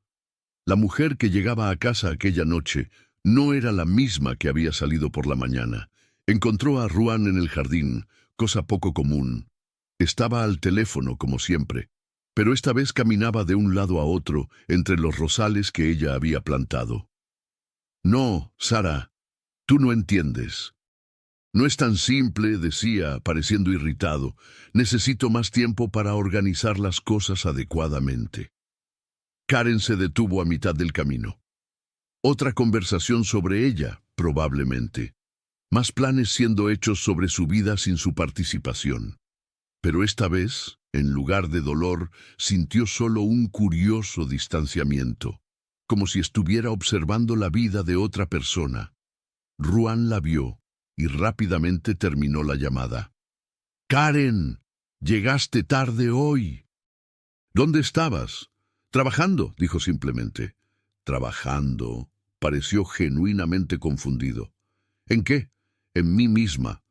La mujer que llegaba a casa aquella noche no era la misma que había salido por la mañana. Encontró a Ruan en el jardín, cosa poco común. Estaba al teléfono, como siempre, pero esta vez caminaba de un lado a otro entre los rosales que ella había plantado. «No, Sara, tú no entiendes. No es tan simple», decía, pareciendo irritado. «Necesito más tiempo para organizar las cosas adecuadamente». Karen se detuvo a mitad del camino. Otra conversación sobre ella, probablemente. Más planes siendo hechos sobre su vida sin su participación. Pero esta vez, en lugar de dolor, sintió solo un curioso distanciamiento, como si estuviera observando la vida de otra persona. Ruan la vio y rápidamente terminó la llamada. «Karen, llegaste tarde hoy». «¿Dónde estabas?» «Trabajando», dijo simplemente. «Trabajando», pareció genuinamente confundido. «¿En qué?» «En mí misma».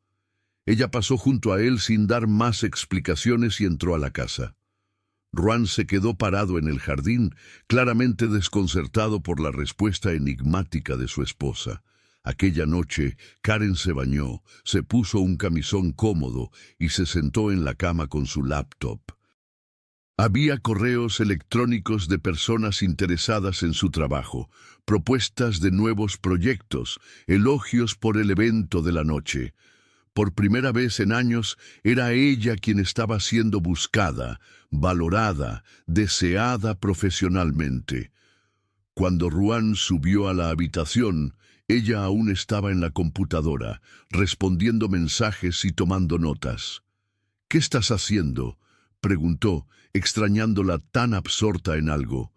Ella pasó junto a él sin dar más explicaciones y entró a la casa. Ruan se quedó parado en el jardín, claramente desconcertado por la respuesta enigmática de su esposa. Aquella noche, Karen se bañó, se puso un camisón cómodo y se sentó en la cama con su laptop. Había correos electrónicos de personas interesadas en su trabajo, propuestas de nuevos proyectos, elogios por el evento de la noche. Por primera vez en años, era ella quien estaba siendo buscada, valorada, deseada profesionalmente. Cuando Ruan subió a la habitación, ella aún estaba en la computadora, respondiendo mensajes y tomando notas. «¿Qué estás haciendo?», preguntó, extrañándola tan absorta en algo.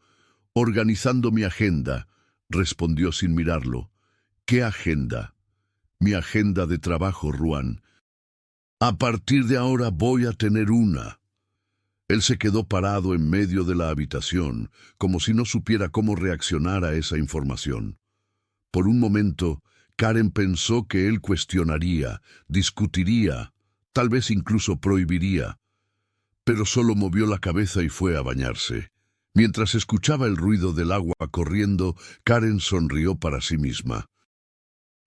«Organizando mi agenda», respondió sin mirarlo. «¿Qué agenda?» «Mi agenda de trabajo, Ruan. A partir de ahora voy a tener una». Él se quedó parado en medio de la habitación, como si no supiera cómo reaccionar a esa información. Por un momento, Karen pensó que él cuestionaría, discutiría, tal vez incluso prohibiría. Pero solo movió la cabeza y fue a bañarse. Mientras escuchaba el ruido del agua corriendo, Karen sonrió para sí misma.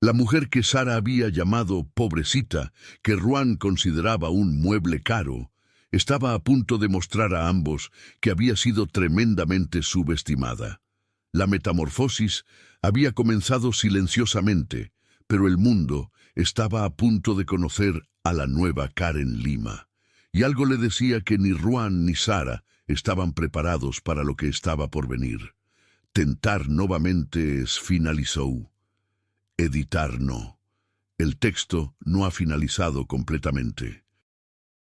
La mujer que Sara había llamado pobrecita, que Ruan consideraba un mueble caro, estaba a punto de mostrar a ambos que había sido tremendamente subestimada. La metamorfosis había comenzado silenciosamente, pero el mundo estaba a punto de conocer a la nueva Karen Lima. y algo le decía que ni Ruan ni Sara estaban preparados para lo que estaba por venir. Tentar novamente es finalizó. Editar no. El texto no ha finalizado completamente.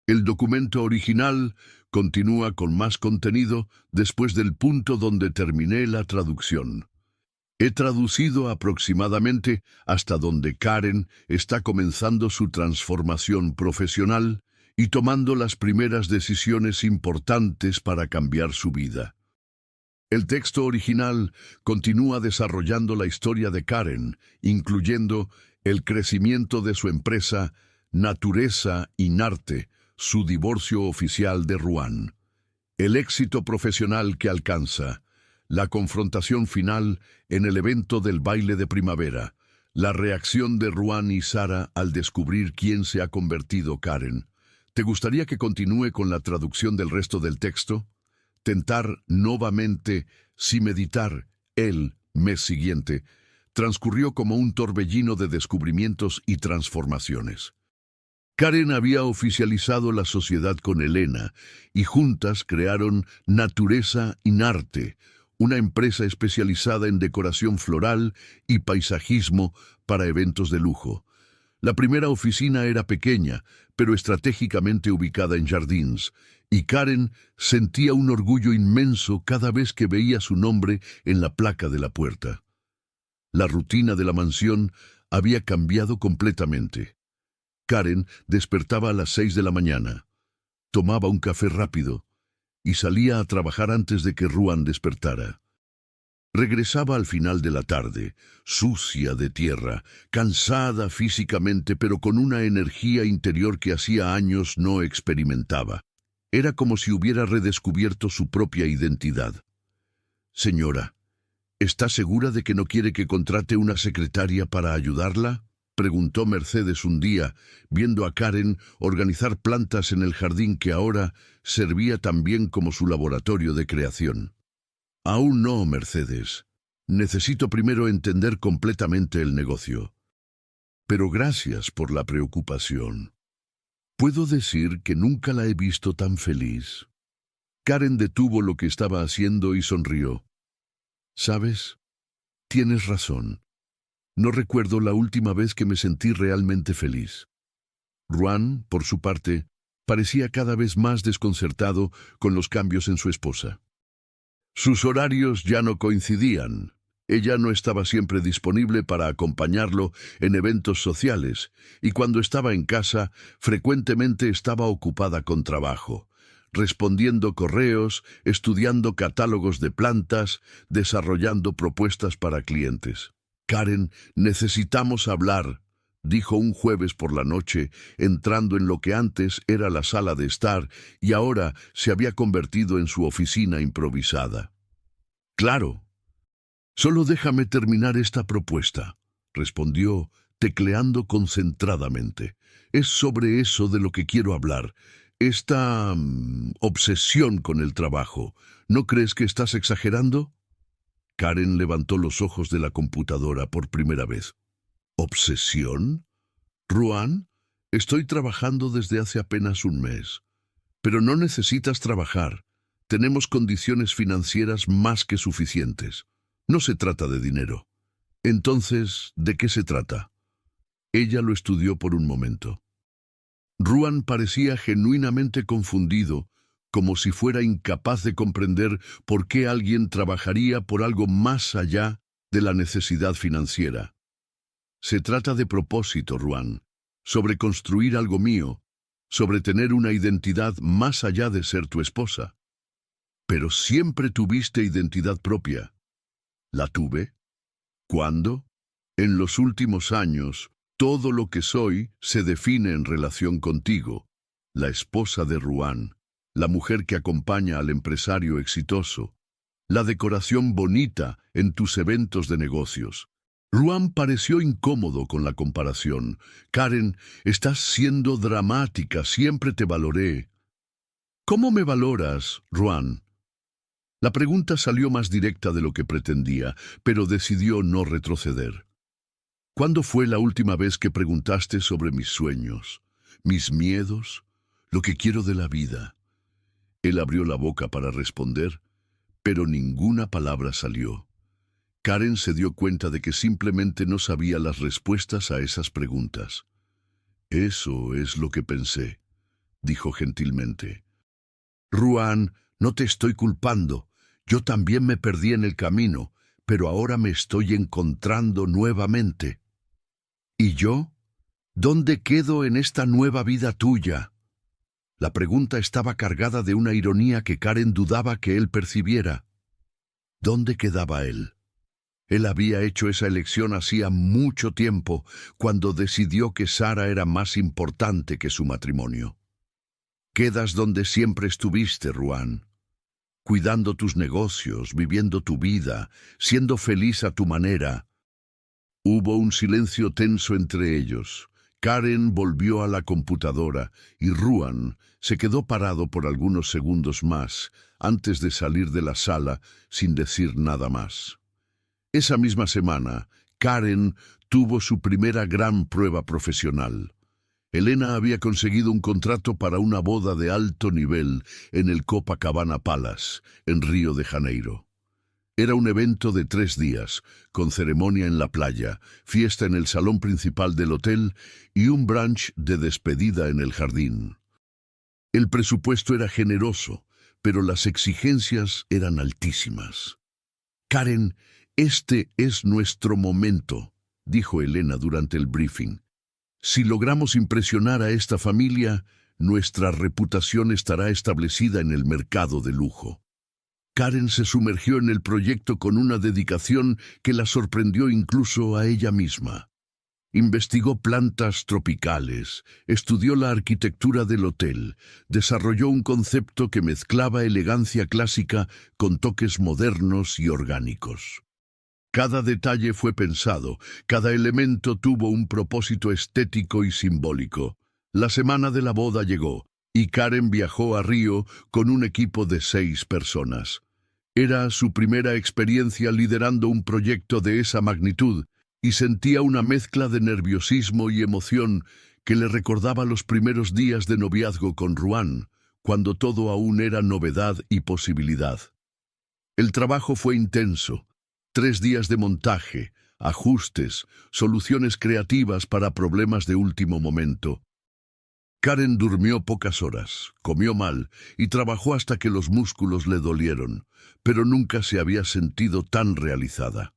El documento original continúa con más contenido después del punto donde terminé la traducción. He traducido aproximadamente hasta donde Karen está comenzando su transformación profesional y tomando las primeras decisiones importantes para cambiar su vida. El texto original continúa desarrollando la historia de Karen, incluyendo el crecimiento de su empresa Natureza Inarte, su divorcio oficial de Ruan, el éxito profesional que alcanza, la confrontación final en el evento del baile de primavera, la reacción de Ruan y Sara al descubrir quién se ha convertido Karen. ¿Te gustaría que continúe con la traducción del resto del texto? Tentar novamente, sin meditar, el mes siguiente, transcurrió como un torbellino de descubrimientos y transformaciones. Karen había oficializado la sociedad con Elena y juntas crearon Natureza Inarte, una empresa especializada en decoración floral y paisajismo para eventos de lujo. La primera oficina era pequeña, pero estratégicamente ubicada en Jardins, y Karen sentía un orgullo inmenso cada vez que veía su nombre en la placa de la puerta. La rutina de la mansión había cambiado completamente. Karen despertaba a las 6 de la mañana, tomaba un café rápido y salía a trabajar antes de que Ruan despertara. Regresaba al final de la tarde, sucia de tierra, cansada físicamente, pero con una energía interior que hacía años no experimentaba. Era como si hubiera redescubierto su propia identidad. «Señora, ¿está segura de que no quiere que contrate una secretaria para ayudarla?», preguntó Mercedes un día, viendo a Karen organizar plantas en el jardín que ahora servía también como su laboratorio de creación. «Aún no, Mercedes. Necesito primero entender completamente el negocio. Pero gracias por la preocupación. Puedo decir que nunca la he visto tan feliz». Karen detuvo lo que estaba haciendo y sonrió. «¿Sabes? Tienes razón. No recuerdo la última vez que me sentí realmente feliz». Ruan, por su parte, parecía cada vez más desconcertado con los cambios en su esposa. Sus horarios ya no coincidían. Ella no estaba siempre disponible para acompañarlo en eventos sociales, y cuando estaba en casa, frecuentemente estaba ocupada con trabajo, respondiendo correos, estudiando catálogos de plantas, desarrollando propuestas para clientes. «Karen, necesitamos hablar», dijo un jueves por la noche, entrando en lo que antes era la sala de estar y ahora se había convertido en su oficina improvisada. «Claro. Solo déjame terminar esta propuesta», respondió, tecleando concentradamente. «Es sobre eso de lo que quiero hablar. Esta obsesión con el trabajo. ¿No crees que estás exagerando?». Karen levantó los ojos de la computadora por primera vez. «¿Obsesión? Ruan, estoy trabajando desde hace apenas un mes. Pero no necesitas trabajar. Tenemos condiciones financieras más que suficientes. No se trata de dinero». «Entonces, ¿de qué se trata?». Ella lo estudió por un momento. Ruan parecía genuinamente confundido, como si fuera incapaz de comprender por qué alguien trabajaría por algo más allá de la necesidad financiera. «Se trata de propósito, Ruan, sobre construir algo mío, sobre tener una identidad más allá de ser tu esposa». «Pero siempre tuviste identidad propia». «¿La tuve? ¿Cuándo?». «En los últimos años, todo lo que soy se define en relación contigo, la esposa de Ruan, la mujer que acompaña al empresario exitoso, la decoración bonita en tus eventos de negocios». Ruan pareció incómodo con la comparación. «Karen, estás siendo dramática, siempre te valoré». «¿Cómo me valoras, Ruan?». La pregunta salió más directa de lo que pretendía, pero decidió no retroceder. «¿Cuándo fue la última vez que preguntaste sobre mis sueños, mis miedos, lo que quiero de la vida. Él abrió la boca para responder, pero ninguna palabra salió. Karen se dio cuenta de que simplemente no sabía las respuestas a esas preguntas. «Eso es lo que pensé», dijo gentilmente. «Ruan, no te estoy culpando. Yo también me perdí en el camino, pero ahora me estoy encontrando nuevamente. ¿Y yo? ¿Dónde quedo en esta nueva vida tuya?» La pregunta estaba cargada de una ironía que Karen dudaba que él percibiera. ¿Dónde quedaba él? Él había hecho esa elección hacía mucho tiempo, cuando decidió que Sara era más importante que su matrimonio. Quedas donde siempre estuviste, Ruan, cuidando tus negocios, viviendo tu vida, siendo feliz a tu manera. Hubo un silencio tenso entre ellos. Karen volvió a la computadora y Ruan se quedó parado por algunos segundos más antes de salir de la sala sin decir nada más. Esa misma semana, Karen tuvo su primera gran prueba profesional. Elena había conseguido un contrato para una boda de alto nivel en el Copacabana Palace, en Río de Janeiro. Era un evento de 3 días, con ceremonia en la playa, fiesta en el salón principal del hotel y un brunch de despedida en el jardín. El presupuesto era generoso, pero las exigencias eran altísimas. «Karen, este es nuestro momento», dijo Elena durante el briefing. «Si logramos impresionar a esta familia, nuestra reputación estará establecida en el mercado de lujo». Karen se sumergió en el proyecto con una dedicación que la sorprendió incluso a ella misma. Investigó plantas tropicales, estudió la arquitectura del hotel, desarrolló un concepto que mezclaba elegancia clásica con toques modernos y orgánicos. Cada detalle fue pensado, cada elemento tuvo un propósito estético y simbólico. La semana de la boda llegó, y Karen viajó a Río con un equipo de 6 personas. Era su primera experiencia liderando un proyecto de esa magnitud, y sentía una mezcla de nerviosismo y emoción que le recordaba los primeros días de noviazgo con Ruan, cuando todo aún era novedad y posibilidad. El trabajo fue intenso. 3 días de montaje, ajustes, soluciones creativas para problemas de último momento. Karen durmió pocas horas, comió mal y trabajó hasta que los músculos le dolieron, pero nunca se había sentido tan realizada.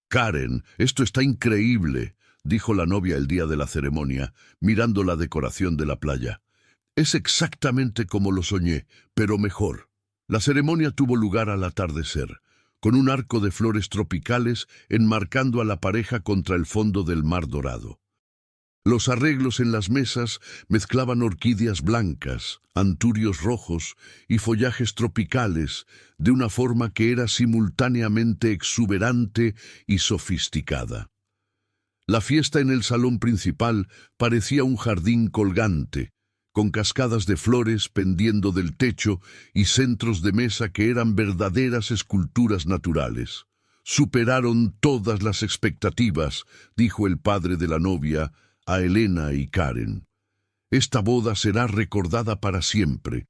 «Karen, esto está increíble», dijo la novia el día de la ceremonia, mirando la decoración de la playa. «Es exactamente como lo soñé, pero mejor». La ceremonia tuvo lugar al atardecer, con un arco de flores tropicales enmarcando a la pareja contra el fondo del mar dorado. Los arreglos en las mesas mezclaban orquídeas blancas, anturios rojos y follajes tropicales de una forma que era simultáneamente exuberante y sofisticada. La fiesta en el salón principal parecía un jardín colgante, con cascadas de flores pendiendo del techo y centros de mesa que eran verdaderas esculturas naturales. «Superaron todas las expectativas», dijo el padre de la novia a Elena y Karen. «Esta boda será recordada para siempre».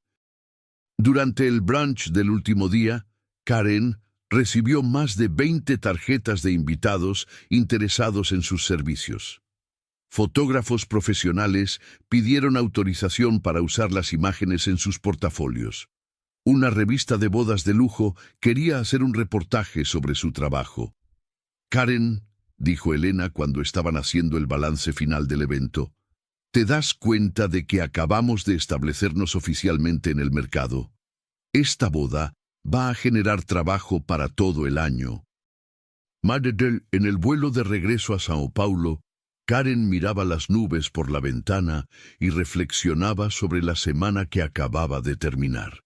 Durante el brunch del último día, Karen recibió más de 20 tarjetas de invitados interesados en sus servicios. Fotógrafos profesionales pidieron autorización para usar las imágenes en sus portafolios. Una revista de bodas de lujo quería hacer un reportaje sobre su trabajo. «Karen», dijo Elena cuando estaban haciendo el balance final del evento, «¿te das cuenta de que acabamos de establecernos oficialmente en el mercado? Esta boda va a generar trabajo para todo el año». En el vuelo de regreso a Sao Paulo, Karen miraba las nubes por la ventana y reflexionaba sobre la semana que acababa de terminar.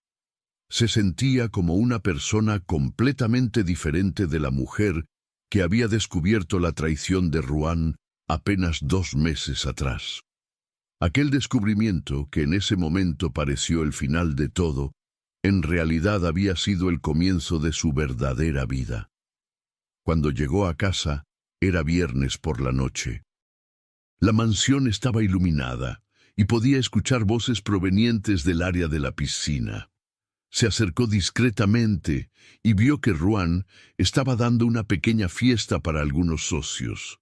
Se sentía como una persona completamente diferente de la mujer que había descubierto la traición de Ruan apenas 2 meses atrás. Aquel descubrimiento, que en ese momento pareció el final de todo, en realidad había sido el comienzo de su verdadera vida. Cuando llegó a casa, era viernes por la noche. La mansión estaba iluminada, y podía escuchar voces provenientes del área de la piscina. Se acercó discretamente y vio que Ruan estaba dando una pequeña fiesta para algunos socios.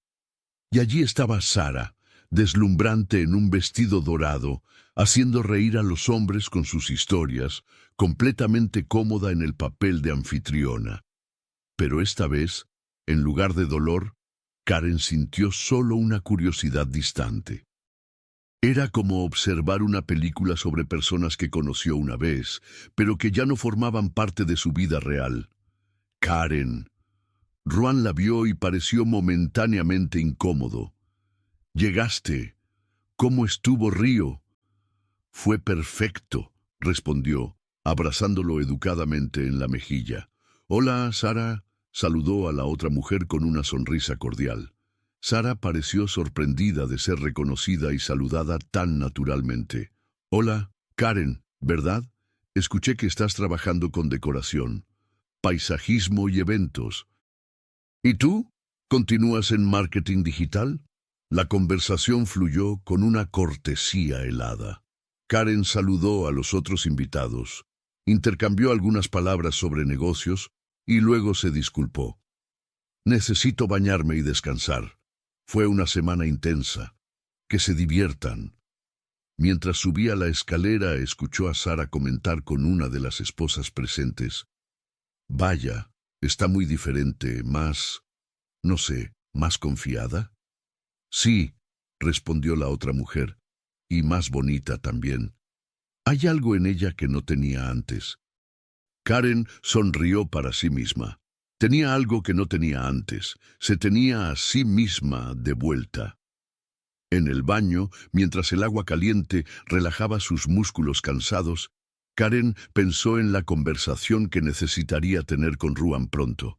Y allí estaba Sara, deslumbrante en un vestido dorado, haciendo reír a los hombres con sus historias, completamente cómoda en el papel de anfitriona. Pero esta vez, en lugar de dolor, Karen sintió solo una curiosidad distante. Era como observar una película sobre personas que conoció una vez, pero que ya no formaban parte de su vida real. Karen. Ruan la vio y pareció momentáneamente incómodo. «Llegaste. ¿Cómo estuvo Río?» «Fue perfecto», respondió, abrazándolo educadamente en la mejilla. «Hola, Sara», saludó a la otra mujer con una sonrisa cordial. Sara pareció sorprendida de ser reconocida y saludada tan naturalmente. «Hola, Karen, ¿verdad? Escuché que estás trabajando con decoración, paisajismo y eventos. ¿Y tú? ¿Continúas en marketing digital?» La conversación fluyó con una cortesía helada. Karen saludó a los otros invitados, intercambió algunas palabras sobre negocios y luego se disculpó. «Necesito bañarme y descansar. Fue una semana intensa. Que se diviertan». Mientras subía la escalera, escuchó a Sara comentar con una de las esposas presentes. «Vaya, está muy diferente, no sé, más confiada». «Sí», respondió la otra mujer, «y más bonita también. Hay algo en ella que no tenía antes». Karen sonrió para sí misma. Tenía algo que no tenía antes. Se tenía a sí misma de vuelta. En el baño, mientras el agua caliente relajaba sus músculos cansados, Karen pensó en la conversación que necesitaría tener con Ruan pronto.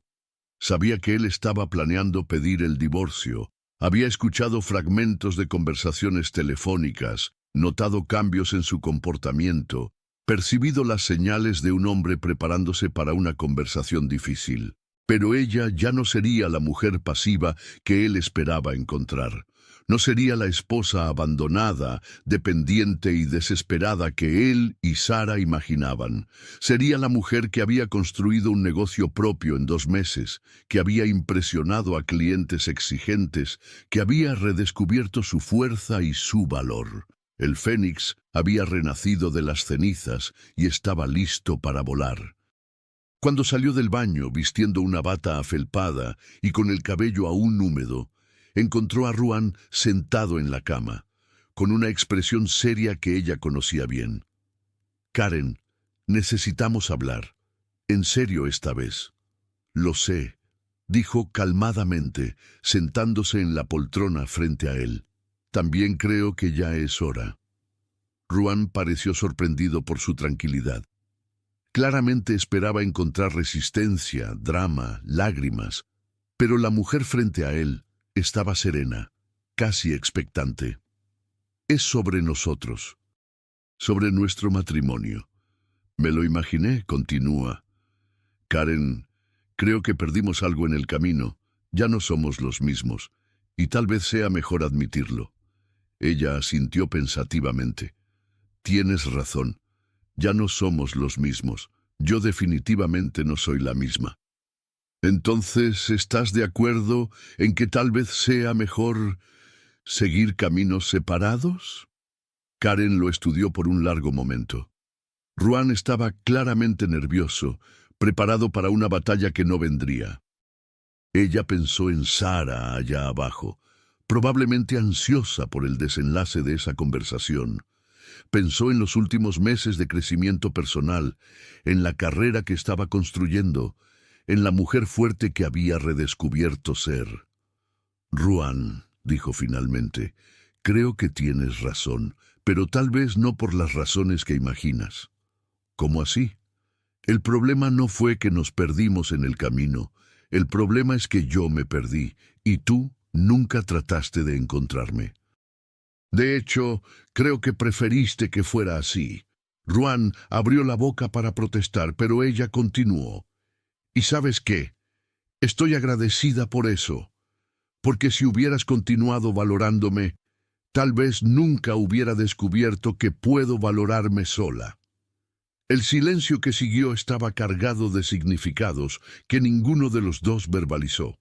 Sabía que él estaba planeando pedir el divorcio. Había escuchado fragmentos de conversaciones telefónicas, notado cambios en su comportamiento, percibido las señales de un hombre preparándose para una conversación difícil. Pero ella ya no sería la mujer pasiva que él esperaba encontrar. No sería la esposa abandonada, dependiente y desesperada que él y Sara imaginaban. Sería la mujer que había construido un negocio propio en 2 meses, que había impresionado a clientes exigentes, que había redescubierto su fuerza y su valor. El fénix había renacido de las cenizas y estaba listo para volar. Cuando salió del baño, vistiendo una bata afelpada y con el cabello aún húmedo, encontró a Ruan sentado en la cama, con una expresión seria que ella conocía bien. «Karen, necesitamos hablar. En serio esta vez». «Lo sé», dijo calmadamente, sentándose en la poltrona frente a él. «También creo que ya es hora». Ruan pareció sorprendido por su tranquilidad. Claramente esperaba encontrar resistencia, drama, lágrimas, pero la mujer frente a él estaba serena, casi expectante. «Es sobre nosotros, sobre nuestro matrimonio». «Me lo imaginé», continúa. «Karen, creo que perdimos algo en el camino. Ya no somos los mismos, y tal vez sea mejor admitirlo». Ella asintió pensativamente. «Tienes razón. Ya no somos los mismos. Yo definitivamente no soy la misma». «Entonces, ¿estás de acuerdo en que tal vez sea mejor seguir caminos separados?» Karen lo estudió por un largo momento. Ruan estaba claramente nervioso, preparado para una batalla que no vendría. Ella pensó en Sara allá abajo, probablemente ansiosa por el desenlace de esa conversación. Pensó en los últimos meses de crecimiento personal, en la carrera que estaba construyendo, en la mujer fuerte que había redescubierto ser. «Ruan», dijo finalmente, «creo que tienes razón, pero tal vez no por las razones que imaginas». «¿Cómo así?» «El problema no fue que nos perdimos en el camino. El problema es que yo me perdí, y tú nunca trataste de encontrarme. De hecho, creo que preferiste que fuera así». Ruan abrió la boca para protestar, pero ella continuó. «¿Y sabes qué? Estoy agradecida por eso, porque si hubieras continuado valorándome, Tal vez nunca hubiera descubierto que puedo valorarme sola. El silencio que siguió estaba cargado de significados que ninguno de los dos verbalizó.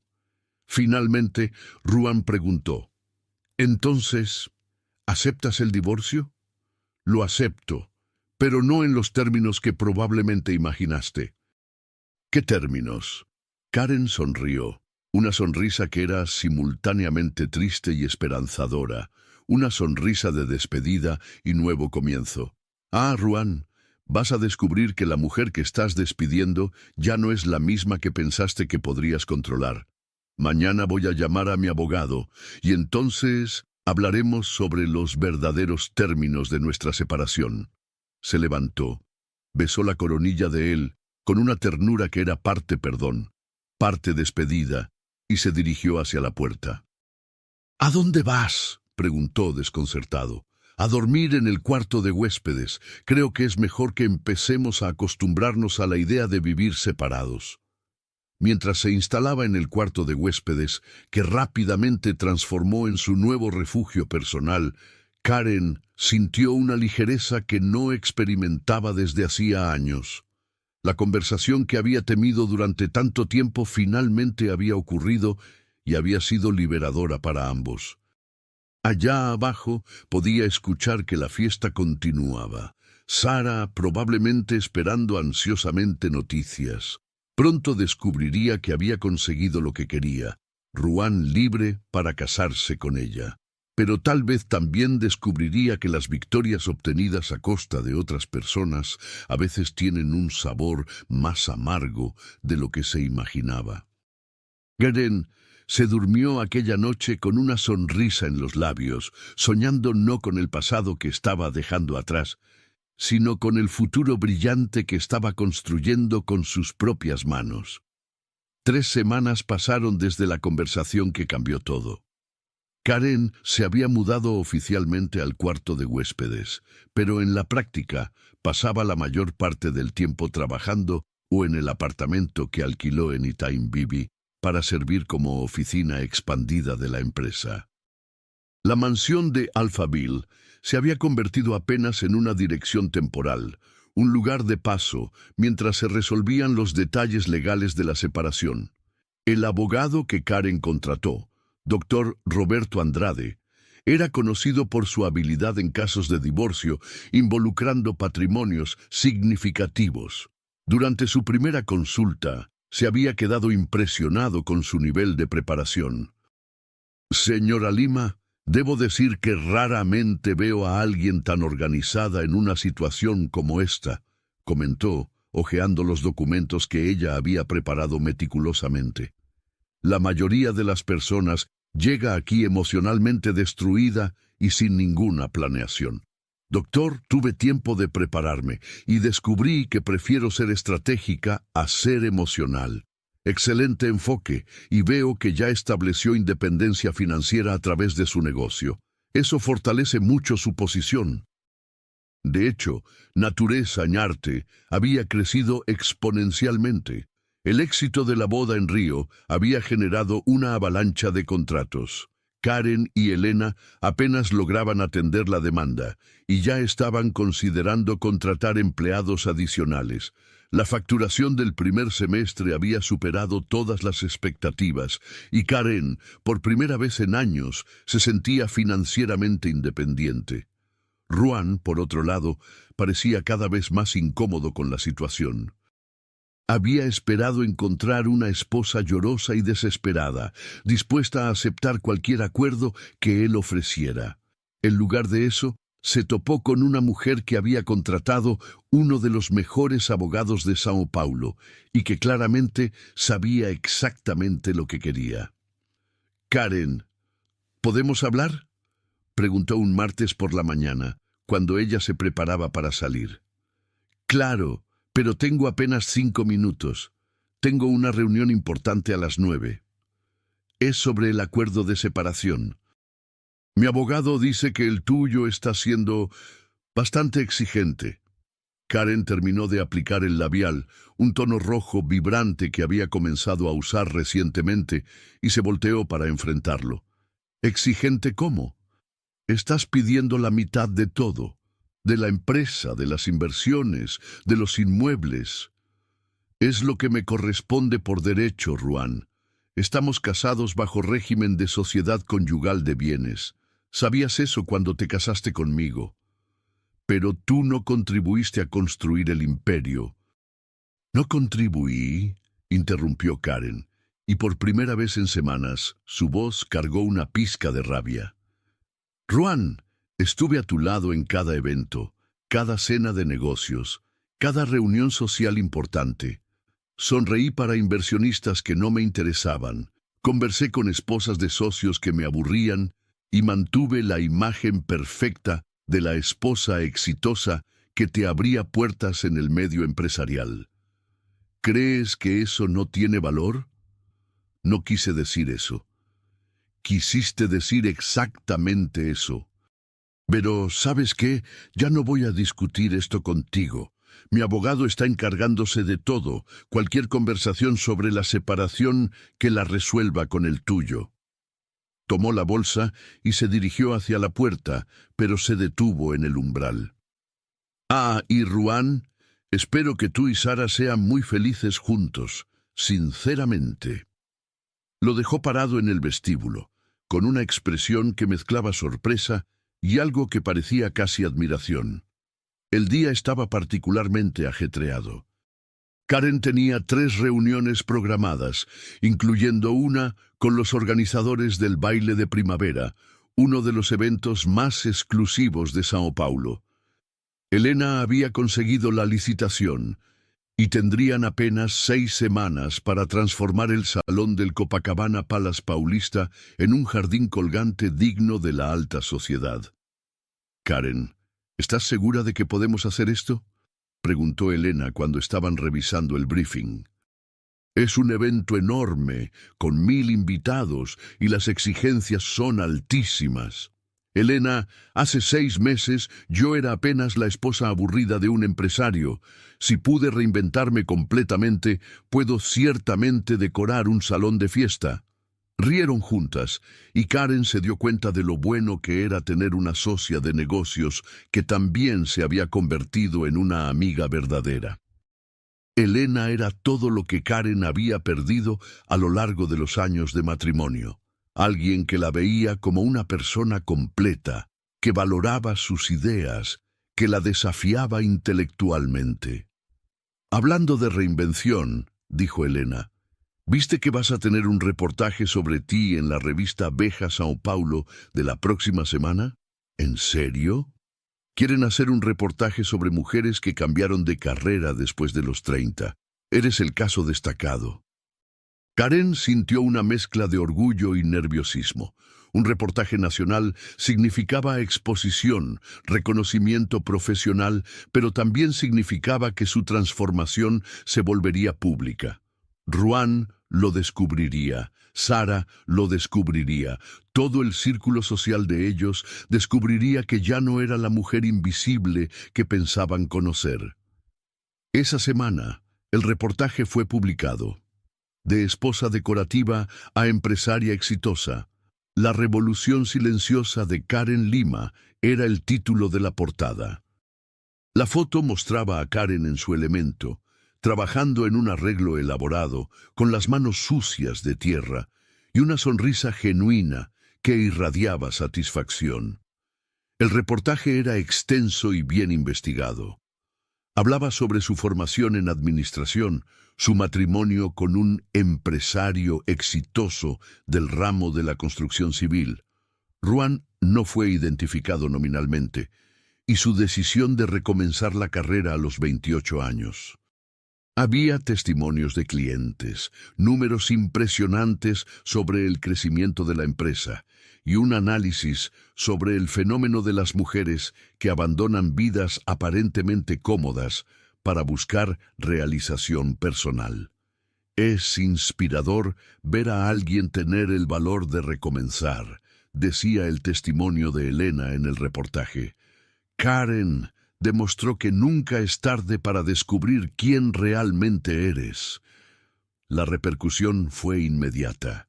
Finalmente, Ruan preguntó: «Entonces, ¿aceptas el divorcio?» «Lo acepto, pero no en los términos que probablemente imaginaste». «¿Qué términos?» Karen sonrió, una sonrisa que era simultáneamente triste y esperanzadora, una sonrisa de despedida y nuevo comienzo. «Ah, Ruan, vas a descubrir que la mujer que estás despidiendo ya no es la misma que pensaste que podrías controlar. Mañana voy a llamar a mi abogado y entonces hablaremos sobre los verdaderos términos de nuestra separación». Se levantó, besó la coronilla de él con una ternura que era parte perdón, parte despedida, y se dirigió hacia la puerta. «¿A dónde vas?», preguntó desconcertado. «A dormir en el cuarto de huéspedes. Creo que es mejor que empecemos a acostumbrarnos a la idea de vivir separados». Mientras se instalaba en el cuarto de huéspedes, que rápidamente transformó en su nuevo refugio personal, Karen sintió una ligereza que no experimentaba desde hacía años. La conversación que había temido durante tanto tiempo finalmente había ocurrido y había sido liberadora para ambos. Allá abajo podía escuchar que la fiesta continuaba. Sara probablemente esperando ansiosamente noticias. Pronto descubriría que había conseguido lo que quería, Ruan libre para casarse con ella. Pero tal vez también descubriría que las victorias obtenidas a costa de otras personas a veces tienen un sabor más amargo de lo que se imaginaba. Karen se durmió aquella noche con una sonrisa en los labios, soñando no con el pasado que estaba dejando atrás, sino con el futuro brillante que estaba construyendo con sus propias manos. 3 semanas pasaron desde la conversación que cambió todo. Karen se había mudado oficialmente al cuarto de huéspedes, pero en la práctica pasaba la mayor parte del tiempo trabajando o en el apartamento que alquiló en Itain Bibi para servir como oficina expandida de la empresa. La mansión de Alphaville se había convertido apenas en una dirección temporal, un lugar de paso mientras se resolvían los detalles legales de la separación. El abogado que Karen contrató, Dr. Roberto Andrade, era conocido por su habilidad en casos de divorcio involucrando patrimonios significativos. Durante su primera consulta, se había quedado impresionado con su nivel de preparación. «Señora Lima, debo decir que raramente veo a alguien tan organizada en una situación como esta», comentó, hojeando los documentos que ella había preparado meticulosamente. «La mayoría de las personas llega aquí emocionalmente destruida y sin ninguna planeación. Doctor, tuve tiempo de prepararme y descubrí que prefiero ser estratégica a ser emocional. Excelente enfoque, y veo que ya estableció independencia financiera a través de su negocio. Eso fortalece mucho su posición». De hecho, Natureza Añarte había crecido exponencialmente. El éxito de la boda en Río había generado una avalancha de contratos. Karen y Elena apenas lograban atender la demanda y ya estaban considerando contratar empleados adicionales. La facturación del primer semestre había superado todas las expectativas y Karen, por primera vez en años, se sentía financieramente independiente. Ruan, por otro lado, parecía cada vez más incómodo con la situación. Había esperado encontrar una esposa llorosa y desesperada, dispuesta a aceptar cualquier acuerdo que él ofreciera. En lugar de eso, se topó con una mujer que había contratado uno de los mejores abogados de São Paulo y que claramente sabía exactamente lo que quería. «Karen, ¿podemos hablar?», preguntó un martes por la mañana, cuando ella se preparaba para salir. «Claro, pero tengo apenas 5 minutos. Tengo una reunión importante a las 9. Es sobre el acuerdo de separación. Mi abogado dice que el tuyo está siendo bastante exigente». Karen terminó de aplicar el labial, un tono rojo vibrante que había comenzado a usar recientemente, y se volteó para enfrentarlo. «¿Exigente cómo?». Estás pidiendo la mitad de todo, de la empresa, de las inversiones, de los inmuebles. Es lo que me corresponde por derecho, Ruan. Estamos casados bajo régimen de sociedad conyugal de bienes. Sabías eso cuando te casaste conmigo. Pero tú no contribuiste a construir el imperio. No contribuí, interrumpió Karen, y por primera vez en semanas su voz cargó una pizca de rabia. Ruan, estuve a tu lado en cada evento, cada cena de negocios, cada reunión social importante. Sonreí para inversionistas que no me interesaban, conversé con esposas de socios que me aburrían y mantuve la imagen perfecta de la esposa exitosa que te abría puertas en el medio empresarial. ¿Crees que eso no tiene valor? No quise decir eso. Quisiste decir exactamente eso. Pero, ¿sabes qué? Ya no voy a discutir esto contigo. Mi abogado está encargándose de todo, cualquier conversación sobre la separación que la resuelva con el tuyo. Tomó la bolsa y se dirigió hacia la puerta, pero se detuvo en el umbral. Ah, y Ruan, espero que tú y Sara sean muy felices juntos, sinceramente. Lo dejó parado en el vestíbulo, con una expresión que mezclaba sorpresa y algo que parecía casi admiración. El día estaba particularmente ajetreado. Karen tenía 3 reuniones programadas, incluyendo una con los organizadores del baile de primavera, uno de los eventos más exclusivos de São Paulo. Elena había conseguido la licitación y tendrían apenas 6 semanas para transformar el salón del Copacabana Palace Paulista en un jardín colgante digno de la alta sociedad. Karen, ¿estás segura de que podemos hacer esto?, preguntó Elena cuando estaban revisando el briefing. Es un evento enorme, con 1000 invitados, y las exigencias son altísimas. Elena, hace 6 meses yo era apenas la esposa aburrida de un empresario. Si pude reinventarme completamente, puedo ciertamente decorar un salón de fiesta. Rieron juntas, y Karen se dio cuenta de lo bueno que era tener una socia de negocios que también se había convertido en una amiga verdadera. Elena era todo lo que Karen había perdido a lo largo de los años de matrimonio. Alguien que la veía como una persona completa, que valoraba sus ideas, que la desafiaba intelectualmente. Hablando de reinvención, dijo Elena, ¿viste que vas a tener un reportaje sobre ti en la revista Veja São Paulo de la próxima semana? ¿En serio? Quieren hacer un reportaje sobre mujeres que cambiaron de carrera después de los 30. Eres el caso destacado. Karen sintió una mezcla de orgullo y nerviosismo. Un reportaje nacional significaba exposición, reconocimiento profesional, pero también significaba que su transformación se volvería pública. Ruan lo descubriría, Sara lo descubriría, todo el círculo social de ellos descubriría que ya no era la mujer invisible que pensaban conocer. Esa semana, el reportaje fue publicado. De esposa decorativa a empresaria exitosa, la revolución silenciosa de Karen Lima era el título de la portada. La foto mostraba a Karen en su elemento, trabajando en un arreglo elaborado, con las manos sucias de tierra y una sonrisa genuina que irradiaba satisfacción. El reportaje era extenso y bien investigado. Hablaba sobre su formación en administración, su matrimonio con un empresario exitoso del ramo de la construcción civil. Ruan no fue identificado nominalmente, y su decisión de recomenzar la carrera a los 28 años. Había testimonios de clientes, números impresionantes sobre el crecimiento de la empresa y un análisis sobre el fenómeno de las mujeres que abandonan vidas aparentemente cómodas para buscar realización personal. Es inspirador ver a alguien tener el valor de recomenzar, decía el testimonio de Elena en el reportaje. Karen demostró que nunca es tarde para descubrir quién realmente eres. La repercusión fue inmediata.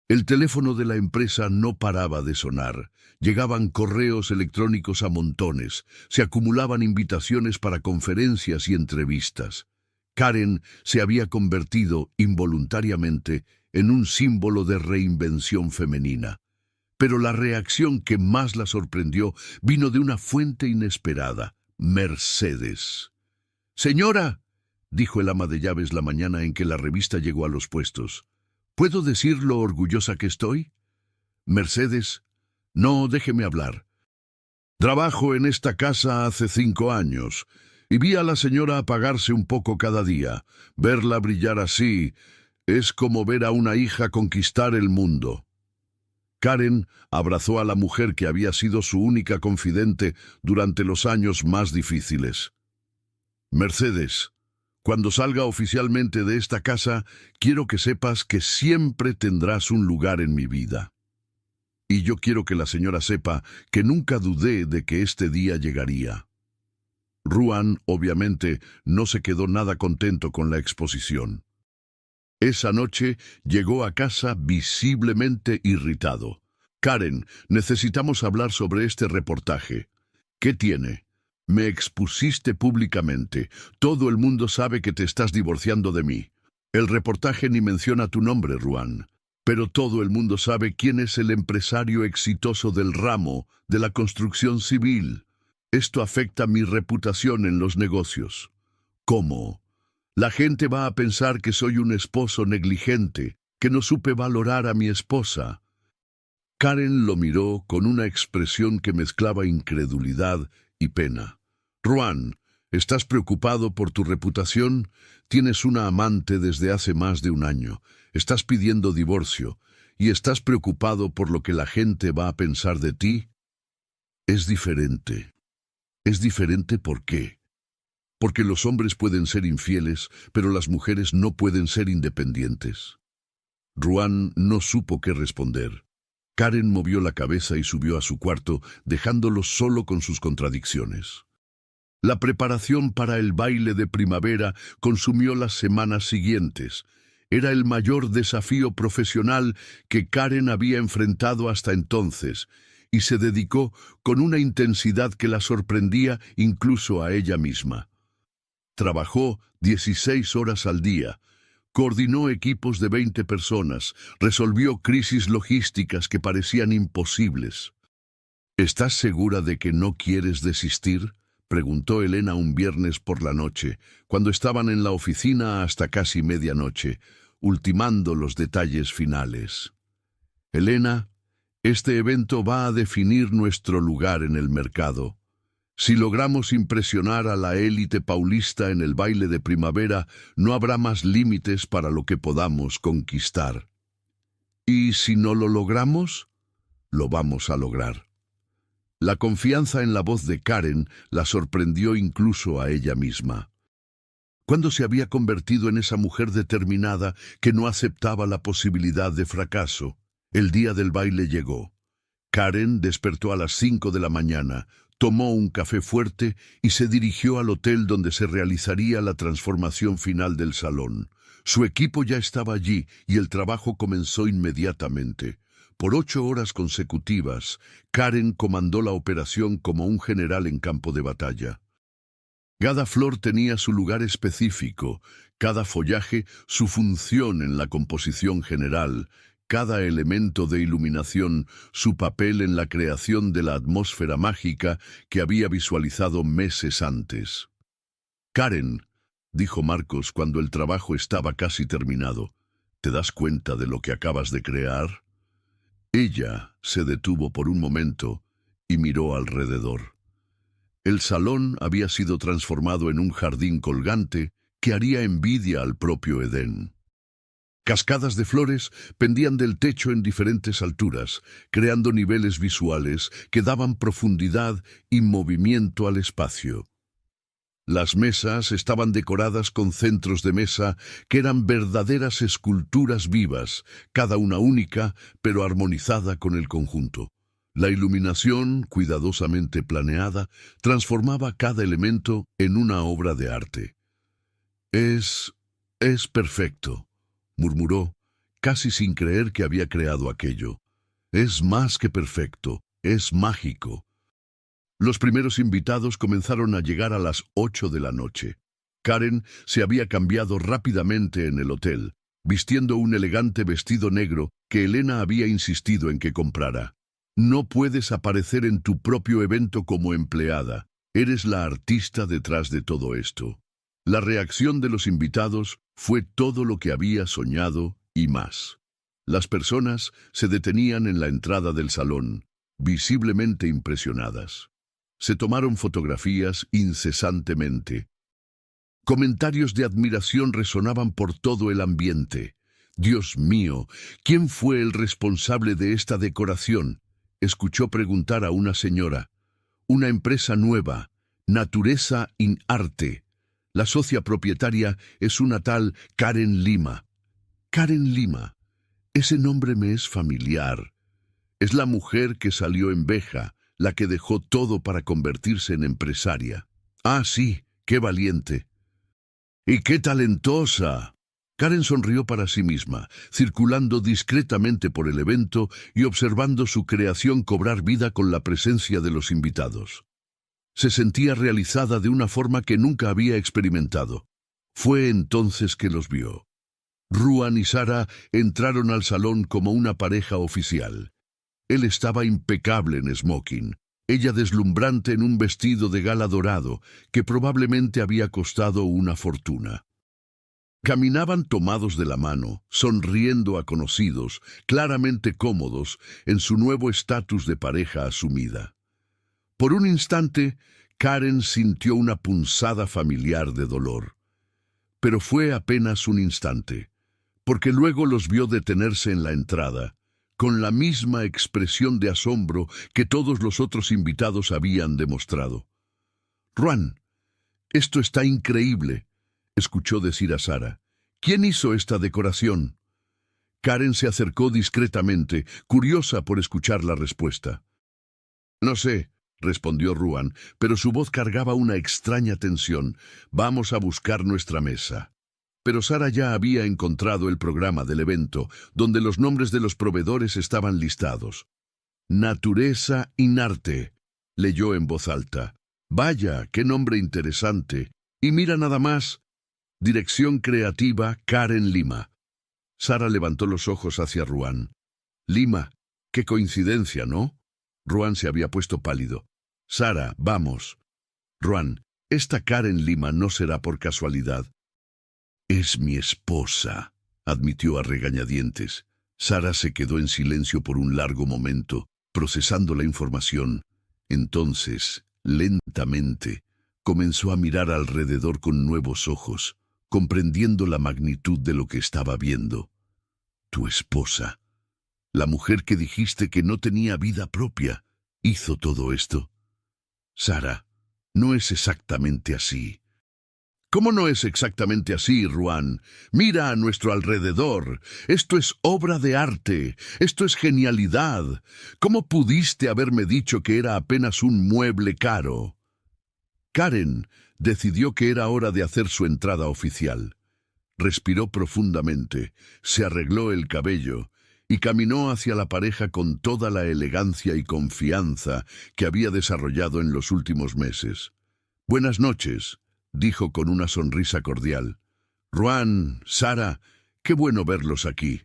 El teléfono de la empresa no paraba de sonar. Llegaban correos electrónicos a montones. Se acumulaban invitaciones para conferencias y entrevistas. Karen se había convertido, involuntariamente, en un símbolo de reinvención femenina. Pero la reacción que más la sorprendió vino de una fuente inesperada: Mercedes. «Señora», dijo el ama de llaves la mañana en que la revista llegó a los puestos, «¿puedo decir lo orgullosa que estoy?» Mercedes: «No, déjeme hablar. Trabajo en esta casa hace 5 años y vi a la señora apagarse un poco cada día. Verla brillar así es como ver a una hija conquistar el mundo». Karen abrazó a la mujer que había sido su única confidente durante los años más difíciles. «Mercedes, cuando salga oficialmente de esta casa, quiero que sepas que siempre tendrás un lugar en mi vida. Y yo quiero que la señora sepa que nunca dudé de que este día llegaría». Ruan, obviamente, no se quedó nada contento con la exposición. Esa noche llegó a casa visiblemente irritado. «Karen, necesitamos hablar sobre este reportaje». «¿Qué tiene?» «Me expusiste públicamente. Todo el mundo sabe que te estás divorciando de mí. El reportaje ni menciona tu nombre, Ruan. Pero todo el mundo sabe quién es el empresario exitoso del ramo de la construcción civil. Esto afecta mi reputación en los negocios». «¿Cómo? La gente va a pensar que soy un esposo negligente, que no supe valorar a mi esposa». Karen lo miró con una expresión que mezclaba incredulidad y pena. «Ruan, ¿estás preocupado por tu reputación? Tienes una amante desde hace más de 1 año. Estás pidiendo divorcio. ¿Y estás preocupado por lo que la gente va a pensar de ti?» «Es diferente». «¿Es diferente por qué?» «Porque los hombres pueden ser infieles, pero las mujeres no pueden ser independientes». Ruan no supo qué responder. Karen movió la cabeza y subió a su cuarto, dejándolo solo con sus contradicciones. La preparación para el baile de primavera consumió las semanas siguientes. Era el mayor desafío profesional que Karen había enfrentado hasta entonces, y se dedicó con una intensidad que la sorprendía incluso a ella misma. Trabajó 16 horas al día, coordinó equipos de 20 personas, resolvió crisis logísticas que parecían imposibles. «¿Estás segura de que no quieres desistir?», preguntó Elena un viernes por la noche, cuando estaban en la oficina hasta casi medianoche, ultimando los detalles finales. «Elena, este evento va a definir nuestro lugar en el mercado. Si logramos impresionar a la élite paulista en el baile de primavera, no habrá más límites para lo que podamos conquistar. ¿Y si no lo logramos? Lo vamos a lograr». La confianza en la voz de Karen la sorprendió incluso a ella misma. ¿Cuándo se había convertido en esa mujer determinada que no aceptaba la posibilidad de fracaso? El día del baile llegó. Karen despertó a las 5 de la mañana, tomó un café fuerte y se dirigió al hotel donde se realizaría la transformación final del salón. Su equipo ya estaba allí y el trabajo comenzó inmediatamente. Por 8 horas consecutivas, Karen comandó la operación como un general en campo de batalla. Cada flor tenía su lugar específico, cada follaje su función en la composición general, cada elemento de iluminación su papel en la creación de la atmósfera mágica que había visualizado meses antes. «Karen», dijo Marcos cuando el trabajo estaba casi terminado, «¿te das cuenta de lo que acabas de crear?». Ella se detuvo por un momento y miró alrededor. El salón había sido transformado en un jardín colgante que haría envidia al propio Edén. Cascadas de flores pendían del techo en diferentes alturas, creando niveles visuales que daban profundidad y movimiento al espacio. Las mesas estaban decoradas con centros de mesa que eran verdaderas esculturas vivas, cada una única, pero armonizada con el conjunto. La iluminación, cuidadosamente planeada, transformaba cada elemento en una obra de arte. Es perfecto», murmuró. casi sin creer que había creado aquello. Es más que perfecto, es mágico. Los primeros invitados comenzaron a llegar a las 8 de la noche. Karen se había cambiado rápidamente en el hotel, vistiendo un elegante vestido negro que Elena había insistido en que comprara. No puedes aparecer en tu propio evento como empleada. Eres la artista detrás de todo esto. La reacción de los invitados fue todo lo que había soñado y más. Las personas se detenían en la entrada del salón, visiblemente impresionadas. Se tomaron fotografías incesantemente. Comentarios de admiración resonaban por todo el ambiente. «Dios mío, ¿quién fue el responsable de esta decoración?», escuchó preguntar a una señora. «Una empresa nueva, Natureza in Arte. La socia propietaria es una tal Karen Lima». «Karen Lima, ese nombre me es familiar. Es la mujer que salió en Veja, la que dejó todo para convertirse en empresaria». «Ah, sí, qué valiente». «¡Y qué talentosa!». Karen sonrió para sí misma, circulando discretamente por el evento y observando su creación cobrar vida con la presencia de los invitados. Se sentía realizada de una forma que nunca había experimentado. Fue entonces que los vio. Ruan y Sara entraron al salón como una pareja oficial. Él estaba impecable en smoking, ella deslumbrante en un vestido de gala dorado que probablemente había costado una fortuna. Caminaban tomados de la mano, sonriendo a conocidos, claramente cómodos en su nuevo estatus de pareja asumida. Por un instante, Karen sintió una punzada familiar de dolor. Pero fue apenas un instante, porque luego los vio detenerse en la entrada, con la misma expresión de asombro que todos los otros invitados habían demostrado. «Ruan, esto está increíble», escuchó decir a Sara. «¿Quién hizo esta decoración?». Karen se acercó discretamente, curiosa por escuchar la respuesta. «No sé», respondió Ruan, pero su voz cargaba una extraña tensión. «Vamos a buscar nuestra mesa». Pero Sara ya había encontrado el programa del evento, donde los nombres de los proveedores estaban listados. «Natureza in Arte», leyó en voz alta. «Vaya, qué nombre interesante. Y mira nada más. Dirección creativa Karen Lima». Sara levantó los ojos hacia Ruan. «Lima, qué coincidencia, ¿no?». Ruan se había puesto pálido. «Sara, vamos». «Ruan, esta Karen Lima no será por casualidad». «Es mi esposa», admitió a regañadientes. Sara se quedó en silencio por un largo momento, procesando la información. Entonces, lentamente, comenzó a mirar alrededor con nuevos ojos, comprendiendo la magnitud de lo que estaba viendo. «Tu esposa, la mujer que dijiste que no tenía vida propia, hizo todo esto». «Sara, no es exactamente así». «¿Cómo no es exactamente así, Ruan? Mira a nuestro alrededor. Esto es obra de arte. Esto es genialidad. ¿Cómo pudiste haberme dicho que era apenas un mueble caro?». Karen decidió que era hora de hacer su entrada oficial. Respiró profundamente, se arregló el cabello y caminó hacia la pareja con toda la elegancia y confianza que había desarrollado en los últimos meses. «Buenas noches», dijo con una sonrisa cordial. «Ruan, Sara, qué bueno verlos aquí».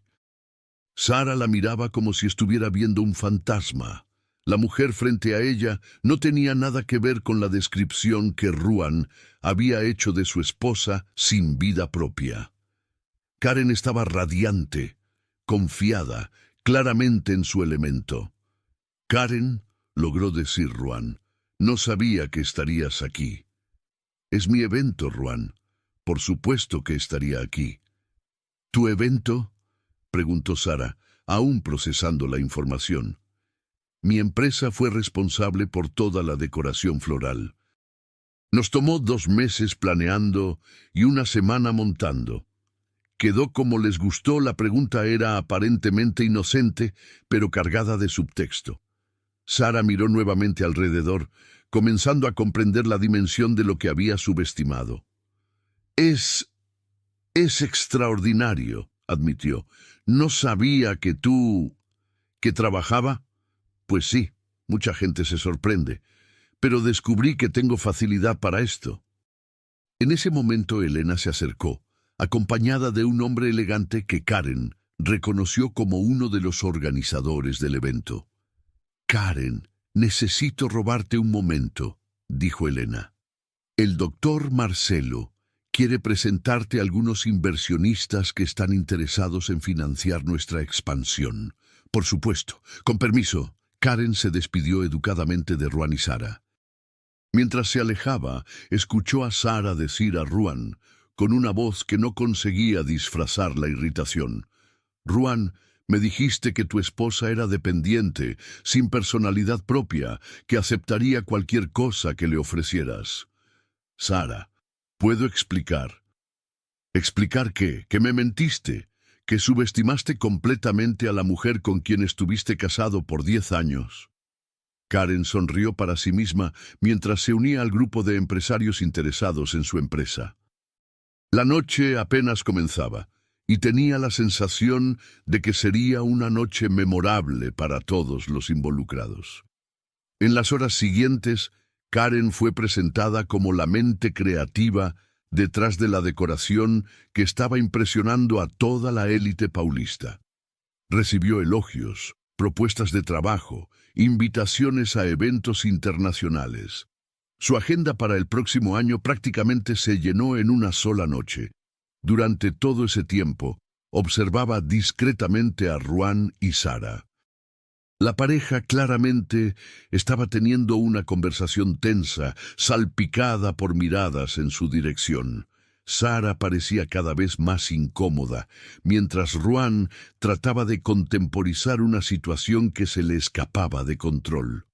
Sara la miraba como si estuviera viendo un fantasma. La mujer frente a ella no tenía nada que ver con la descripción que Ruan había hecho de su esposa sin vida propia. Karen estaba radiante, confiada, claramente en su elemento. «Karen», logró decir Ruan, «no sabía que estarías aquí». «Es mi evento, Ruan. Por supuesto que estaría aquí». «¿Tu evento?», preguntó Sara, aún procesando la información. «Mi empresa fue responsable por toda la decoración floral. Nos tomó 2 meses planeando y 1 semana montando. Quedó como les gustó». La pregunta era aparentemente inocente, pero cargada de subtexto. Sara miró nuevamente alrededor, comenzando a comprender la dimensión de lo que había subestimado. Es extraordinario», admitió. No sabía que tú... ¿Que trabajaba? Pues sí, mucha gente se sorprende, pero descubrí que tengo facilidad para esto. En ese momento Elena se acercó, acompañada de un hombre elegante que Karen reconoció como uno de los organizadores del evento. Karen, necesito robarte un momento, dijo Elena. El doctor Marcelo quiere presentarte a algunos inversionistas que están interesados en financiar nuestra expansión. Por supuesto, con permiso. Karen se despidió educadamente de Ruan y Sara. Mientras se alejaba, escuchó a Sara decir a Ruan, con una voz que no conseguía disfrazar la irritación: Ruan, me dijiste que tu esposa era dependiente, sin personalidad propia, que aceptaría cualquier cosa que le ofrecieras. Sara, ¿puedo explicar? ¿Explicar qué? ¿Que me mentiste? ¿Que subestimaste completamente a la mujer con quien estuviste casado por 10 años? Karen sonrió para sí misma mientras se unía al grupo de empresarios interesados en su empresa. La noche apenas comenzaba, y tenía la sensación de que sería una noche memorable para todos los involucrados. En las horas siguientes, Karen fue presentada como la mente creativa detrás de la decoración que estaba impresionando a toda la élite paulista. Recibió elogios, propuestas de trabajo, invitaciones a eventos internacionales. Su agenda para el próximo año prácticamente se llenó en una sola noche. Durante todo ese tiempo, observaba discretamente a Ruan y Sara. La pareja claramente estaba teniendo una conversación tensa, salpicada por miradas en su dirección. Sara parecía cada vez más incómoda, mientras Ruan trataba de contemporizar una situación que se le escapaba de control.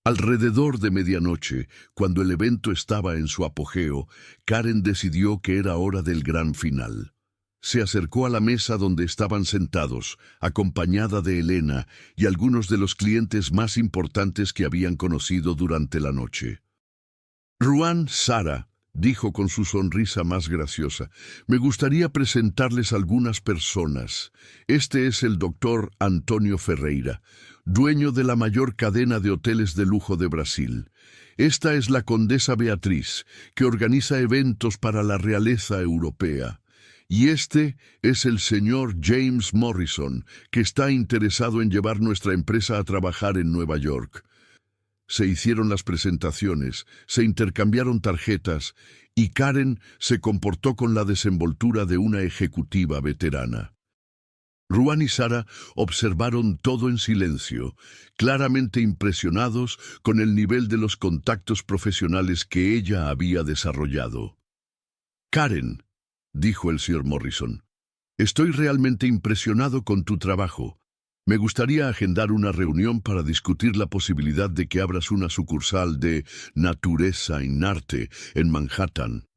Alrededor de medianoche, cuando el evento estaba en su apogeo, Karen decidió que era hora del gran final. Se acercó a la mesa donde estaban sentados, acompañada de Elena y algunos de los clientes más importantes que habían conocido durante la noche. Ruan, Sara, dijo con su sonrisa más graciosa, me gustaría presentarles a algunas personas. Este es el doctor Antonio Ferreira, dueño de la mayor cadena de hoteles de lujo de Brasil. Esta es la condesa Beatriz, que organiza eventos para la realeza europea. Y este es el señor James Morrison, que está interesado en llevar nuestra empresa a trabajar en Nueva York. Se hicieron las presentaciones, se intercambiaron tarjetas, y Karen se comportó con la desenvoltura de una ejecutiva veterana. Ruan y Sara observaron todo en silencio, claramente impresionados con el nivel de los contactos profesionales que ella había desarrollado. Karen, dijo el Sr. Morrison, estoy realmente impresionado con tu trabajo. Me gustaría agendar una reunión para discutir la posibilidad de que abras una sucursal de Natureza in Arte en Manhattan.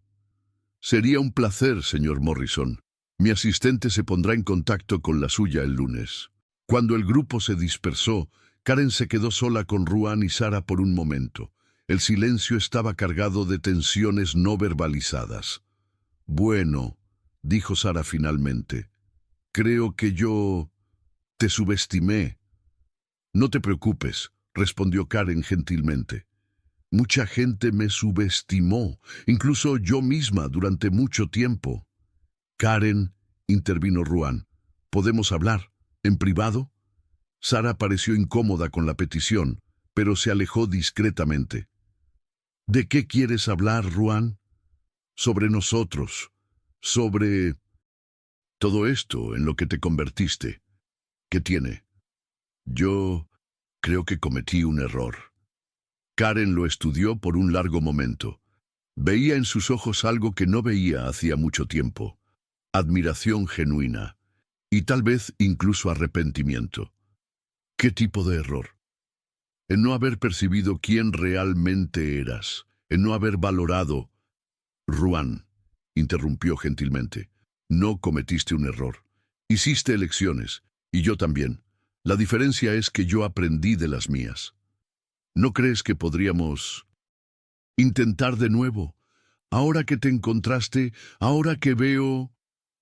Sería un placer, señor Morrison. Mi asistente se pondrá en contacto con la suya el lunes. Cuando el grupo se dispersó, Karen se quedó sola con Ruan y Sara por un momento. El silencio estaba cargado de tensiones no verbalizadas. Bueno, dijo Sara finalmente, creo que yo te subestimé. No te preocupes, respondió Karen gentilmente. Mucha gente me subestimó, incluso yo misma durante mucho tiempo. Karen, intervino Ruan, ¿podemos hablar? ¿En privado? Sara pareció incómoda con la petición, pero se alejó discretamente. ¿De qué quieres hablar, Ruan? Sobre nosotros, sobre todo esto en lo que te convertiste. ¿Qué tiene? Yo creo que cometí un error. Karen lo estudió por un largo momento. Veía en sus ojos algo que no veía hacía mucho tiempo. Admiración genuina, y tal vez incluso arrepentimiento. ¿Qué tipo de error? En no haber percibido quién realmente eras, en no haber valorado. Ruan, interrumpió gentilmente, no cometiste un error. Hiciste elecciones, y yo también. La diferencia es que yo aprendí de las mías. ¿No crees que podríamos intentar de nuevo? Ahora que te encontraste, ahora que veo...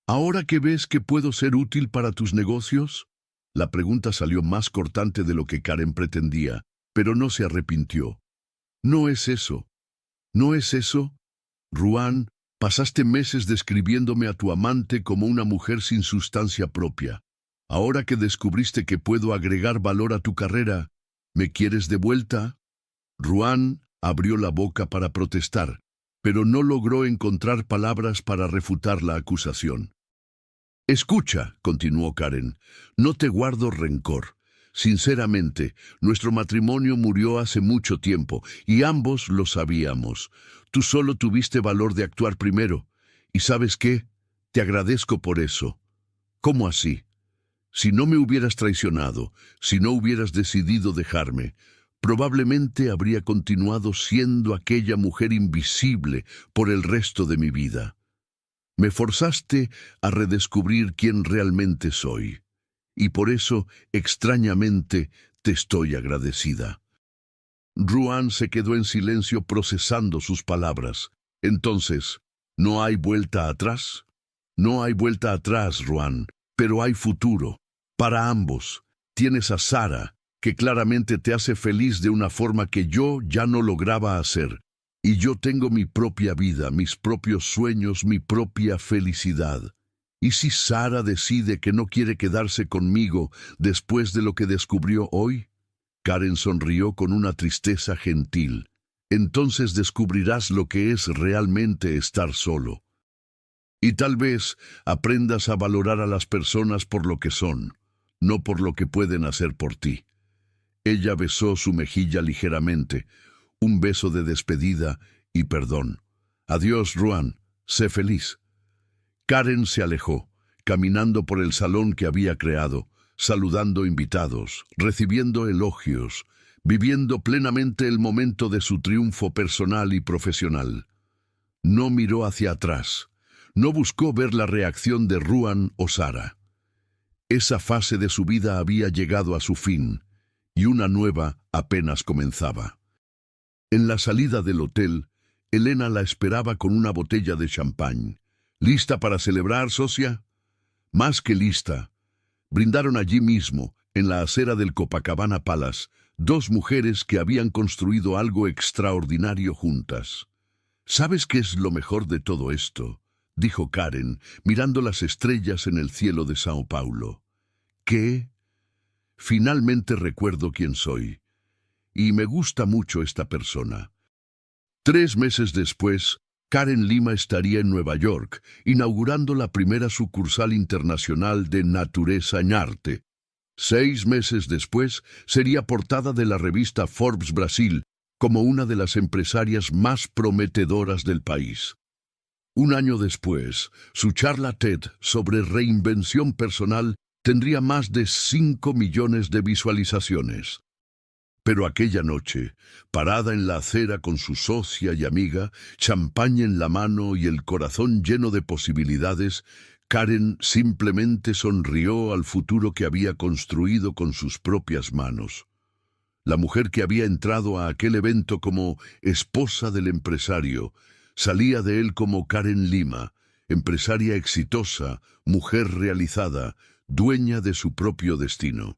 ¿Ahora que ves que puedo ser útil para tus negocios? La pregunta salió más cortante de lo que Karen pretendía, pero no se arrepintió. No es eso. ¿No es eso? Ruan, pasaste meses describiéndome a tu amante como una mujer sin sustancia propia. Ahora que descubriste que puedo agregar valor a tu carrera, ¿me quieres de vuelta? Ruan abrió la boca para protestar, pero no logró encontrar palabras para refutar la acusación. Escucha, continuó Karen, no te guardo rencor. Sinceramente, nuestro matrimonio murió hace mucho tiempo y ambos lo sabíamos. Tú solo tuviste valor de actuar primero. ¿Y sabes qué? Te agradezco por eso. ¿Cómo así? Si no me hubieras traicionado, si no hubieras decidido dejarme, probablemente habría continuado siendo aquella mujer invisible por el resto de mi vida. Me forzaste a redescubrir quién realmente soy, y por eso, extrañamente, te estoy agradecida. Ruan se quedó en silencio procesando sus palabras. Entonces, ¿no hay vuelta atrás? No hay vuelta atrás, Ruan, pero hay futuro. Para ambos, tienes a Sara, que claramente te hace feliz de una forma que yo ya no lograba hacer. Y yo tengo mi propia vida, mis propios sueños, mi propia felicidad. ¿Y si Sara decide que no quiere quedarse conmigo después de lo que descubrió hoy? Karen sonrió con una tristeza gentil. Entonces descubrirás lo que es realmente estar solo. Y tal vez aprendas a valorar a las personas por lo que son, no por lo que pueden hacer por ti. Ella besó su mejilla ligeramente, un beso de despedida y perdón. Adiós, Ruan, sé feliz. Karen se alejó, caminando por el salón que había creado, saludando invitados, recibiendo elogios, viviendo plenamente el momento de su triunfo personal y profesional. No miró hacia atrás, no buscó ver la reacción de Ruan o Sara. Esa fase de su vida había llegado a su fin, y una nueva apenas comenzaba. En la salida del hotel, Elena la esperaba con una botella de champán. ¿Lista para celebrar, socia? Más que lista. Brindaron allí mismo, en la acera del Copacabana Palace, dos mujeres que habían construido algo extraordinario juntas. ¿Sabes qué es lo mejor de todo esto?, dijo Karen, mirando las estrellas en el cielo de Sao Paulo. ¿Qué? Finalmente recuerdo quién soy. Y me gusta mucho esta persona. 3 meses después, Karen Lima estaría en Nueva York, inaugurando la primera sucursal internacional de Natureza en Arte. 6 meses después, sería portada de la revista Forbes Brasil como una de las empresarias más prometedoras del país. 1 año después, su charla TED sobre reinvención personal tendría más de 5 millones de visualizaciones. Pero aquella noche, parada en la acera con su socia y amiga, champaña en la mano y el corazón lleno de posibilidades, Karen simplemente sonrió al futuro que había construido con sus propias manos. La mujer que había entrado a aquel evento como esposa del empresario, salía de él como Karen Lima, empresaria exitosa, mujer realizada, dueña de su propio destino.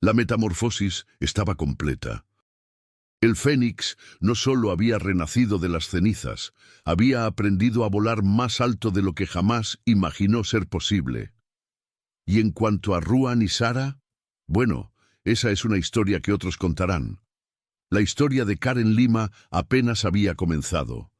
La metamorfosis estaba completa. El Fénix no solo había renacido de las cenizas, había aprendido a volar más alto de lo que jamás imaginó ser posible. Y en cuanto a Ruan y Sara, bueno, esa es una historia que otros contarán. La historia de Karen Lima apenas había comenzado.